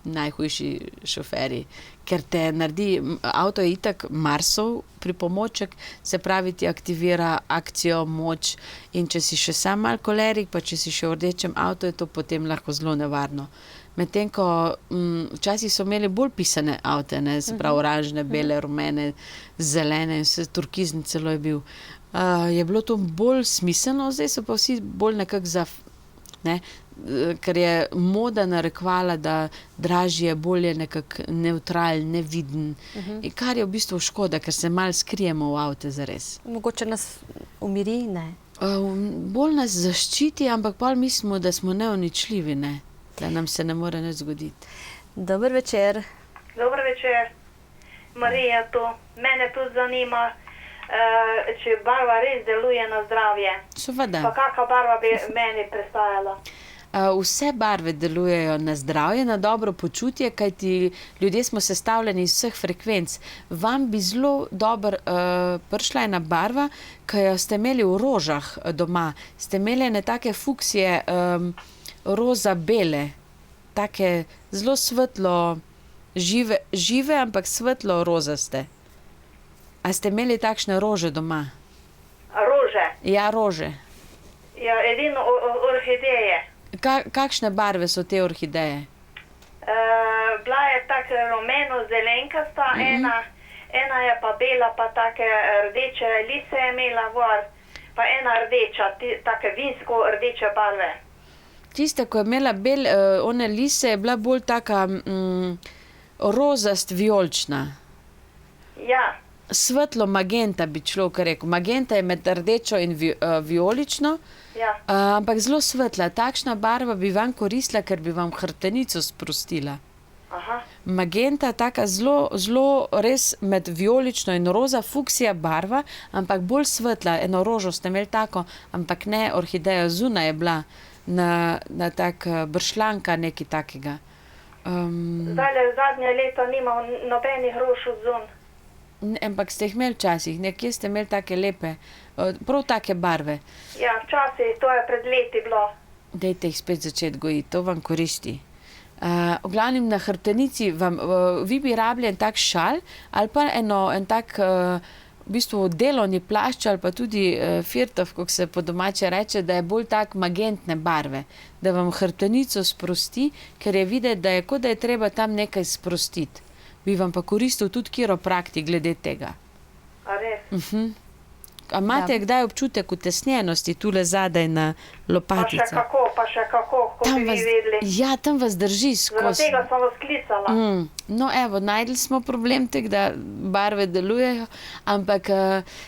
najhujši šoferji, ker te naredi, avto je itak Marsov pripomoček, se pravi ti aktivira akcijo, moč in če si še sam mal kolerik, pa če si še v rdečem avto, je to potem lahko zelo nevarno. Medtem ko včasih so imeli bolj pisane avte, ne, se pravi oranžne, bele, rumene, zelene, turkizni celo je bil. Je bilo to bolj smiselno, zdaj so pa vsi bolj nekako ker je moda narekovala, da dražji je bolje nekako nevtralen, neviden, kar je v bistvu škoda, ker se malo skrijemo v avte zares. Mogoče nas umiri, ne? Bolj nas zaščiti, ampak pol mislimo, da smo neuničljivi, ne? Da nam se ne more nič zgoditi. Dober večer. Dober večer. Marija tu. Mene tudi zanima, če barva res deluje na zdravje. Seveda. Pa kakva barva bi meni prestajala? Vse barve delujejo na zdravje, na dobro počutje, kajti ljudje smo sestavljeni iz vseh frekvenc. Vam bi zelo dobro prišla ena barva, ki jo ste imeli v rožah doma. Ste imeli ene take fuksije roza-bele, take zelo svetlo, žive, ampak svetlo rozaste. A ste imeli takšne rože doma? Rože? Ja, rože. Ja, edino orhideje. Kakšne barve so te orhideje? Bila je tako rumeno-zelenkasta, ena je pa bela, pa take rdeče lise je imela gor, pa ena rdeča, take vinsko rdeče barve. Tista, ko je imela one lise, je bila bolj taka rozast-vijolična. Ja. Svetlo magenta bi človek rekel. Magenta je med rdečo in vijolično, ampak zelo svetla. Takšna barva bi vam koristila, ker bi vam hrbtenico sprostila. Magenta, taka zelo res med vijolično in roza, fuksija barva, ampak bolj svetla. Eno rožo ste imeli tako, ampak ne orhidejo, zunaj je bila na tak bršljanka nekaj takega. Zadnje leto nimam nobenih rož od zun. Ampak ste jih imeli včasih, nekje ste imeli take lepe, prav take barve. Ja, včasih, to je pred leti bilo. Dajte jih spet začeti gojiti, to vam koristi. V glavnem na hrbtenici, vi bi rabili en tak šal ali pa en tak v bistvu delovni plašč ali pa tudi firtov, kako se po domače reče, da je bolj tak magentne barve, da vam hrbtenico sprosti, ker je videti, da je kot da je treba tam nekaj sprostiti. Bi vam pa koristil tudi kiropraktik glede tega. A res? A imate kdaj občutek utesnjenosti tule zadaj na lopatico? Pa še kako, kot bi vi vedeli. Ja, tam vas drži skozi. Zaradi tega sem vas klicala. No, evo, najdli smo problem tek, da barve delujejo, ampak,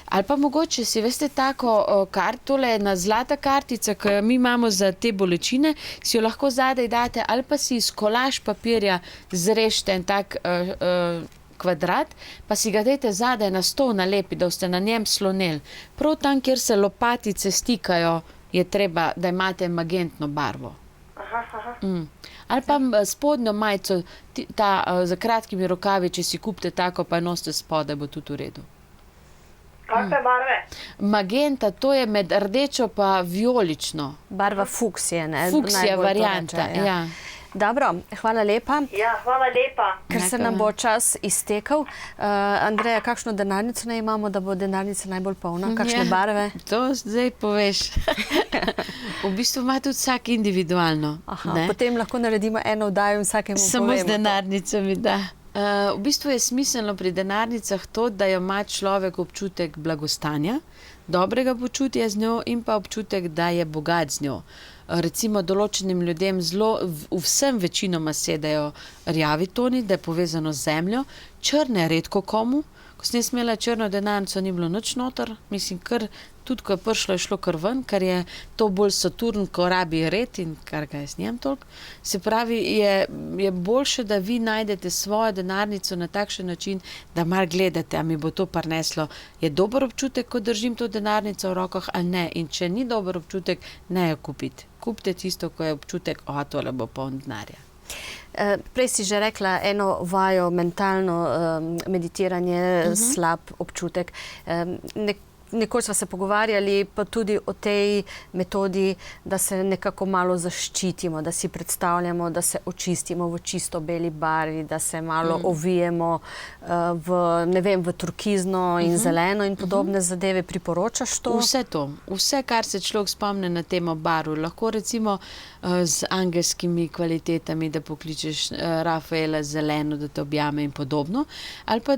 ali pa mogoče si, veste, tako tole je ena zlata kartica, ki jo mi imamo za te bolečine, si jo lahko zadaj date, ali pa si iz kolaž papirja zrežete en tak kvadrat, pa si ga dajte zadaj na stol nalepi, da boste na njem sloneli. Prav tam, kjer se lopatice stikajo, je treba, da imate magentno barvo. Ali pa spodnjo majico, za kratkimi rokavi, če si kupite tako, pa nosite spodaj, bo tudi v redu. Kakve barve? Magenta, to je med rdečo pa vijolično. Barva fuksije, ne? Fuksija varianta, ja. Dobro, hvala lepa. Ja, hvala lepa. Ker se nam bo čas iztekel. Andreja, kakšno denarnico naj imamo, da bo denarnica najbolj polna? Kakšne barve? To zdaj poveš. V bistvu ima tudi vsak individualno. Potem lahko naredimo eno oddajo in vsakemu povemo. Samo z denarnicami, da. V bistvu je smiselno pri denarnicah to, da jo ima človek občutek blagostanja, dobrega počutja z njo in pa občutek, da je bogat z njo. recimo določenim ljudem vsem večinoma sedajo rjavi toni, da je povezano z zemljo, črne redko komu. Ko sem jaz imela črno denarnico, ni bilo nič noter, mislim, tudi ko je prišlo, je šlo kar ven, ker je to bolj Saturn, ko rabi red in kar ga jaz njem toliko. Se pravi, je boljše, da vi najdete svojo denarnico na takšen način, da malo gledate, a mi bo to prineslo. Je dober občutek, ko držim to denarnico v rokah, ali ne? In če ni dober občutek, ne jo kupite. Kupite tisto, ko je občutek, tole bo poln denarja. Prej si že rekla eno vajo, mentalno meditiranje, slab občutek. Nekoč sva se pogovarjali pa tudi o tej metodi, da se nekako malo zaščitimo, da si predstavljamo, da se očistimo v čisto beli barvi, da se malo ovijemo v turkizno in zeleno in podobne zadeve. Priporočaš to? Vse to. Vse, kar se človek spomne na temo barv. Lahko recimo z angelskimi kvalitetami, da pokličeš Rafaela zeleno, da te objame in podobno. Ali pa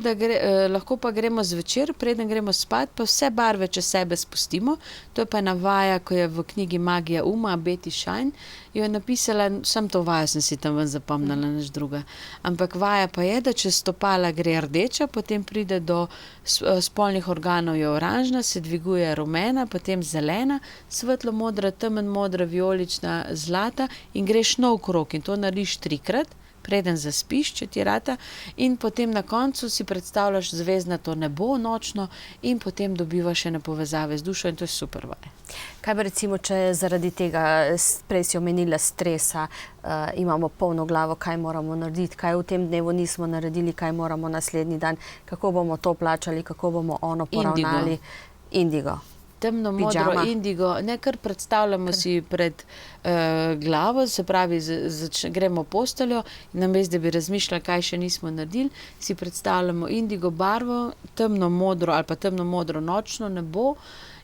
lahko pa gremo zvečer, preden gremo spat, pa vse barve čez sebe spustimo. To je pa ena vaja, ko je v knjigi Magija uma, Betty Shine, jo je napisala, sam to vajo sem si tam ven zapomnila, nič druga. Ampak vaja pa je, da čez stopala gre rdeča, potem pride do spolnih organov je oranžna, se dviguje rumena, potem zelena, svetlo modra, temen modra, vijolična, zlata in greš nov krog in to narediš 3-krat, preden zaspiš, če ti rata, in potem na koncu si predstavljaš zvezdnato nebo nočno in potem dobivaš ene povezave z dušo in to je super vaja. Kaj pa recimo, če zaradi tega, prej si omenila stresa, imamo polno glavo, kaj moramo narediti, kaj v tem dnevu nismo naredili, kaj moramo naslednji dan, kako bomo to plačali, kako bomo ono poravnali? Indigo. Temno modro indigo, kar predstavljamo si pred glavo, se pravi, gremo v posteljo in namesto, da bi razmišljali, kaj še nismo naredili, si predstavljamo indigo barvo, temno modro ali pa temno modro nočno nebo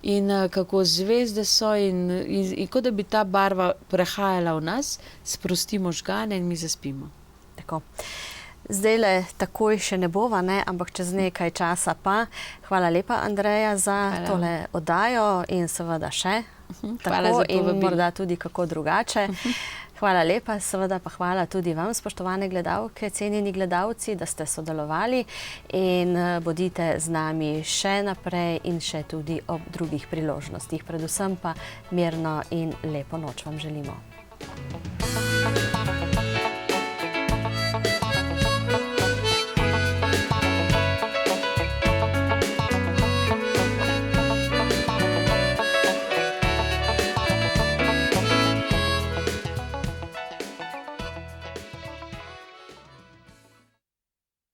in kako zvezde so in kot da bi ta barva prehajala v nas, sprostimo žgane in mi zaspimo. Tako. Zdajle takoj še ne bova, ampak čez nekaj časa pa. Hvala lepa, Andreja, za tole oddajo in seveda še tako in morda tudi kako drugače. Hvala lepa, seveda pa hvala tudi vam, spoštovane gledalke, cenjeni gledalci, da ste sodelovali in bodite z nami še naprej in še tudi ob drugih priložnostih. Predvsem pa mirno in lepo noč vam želimo.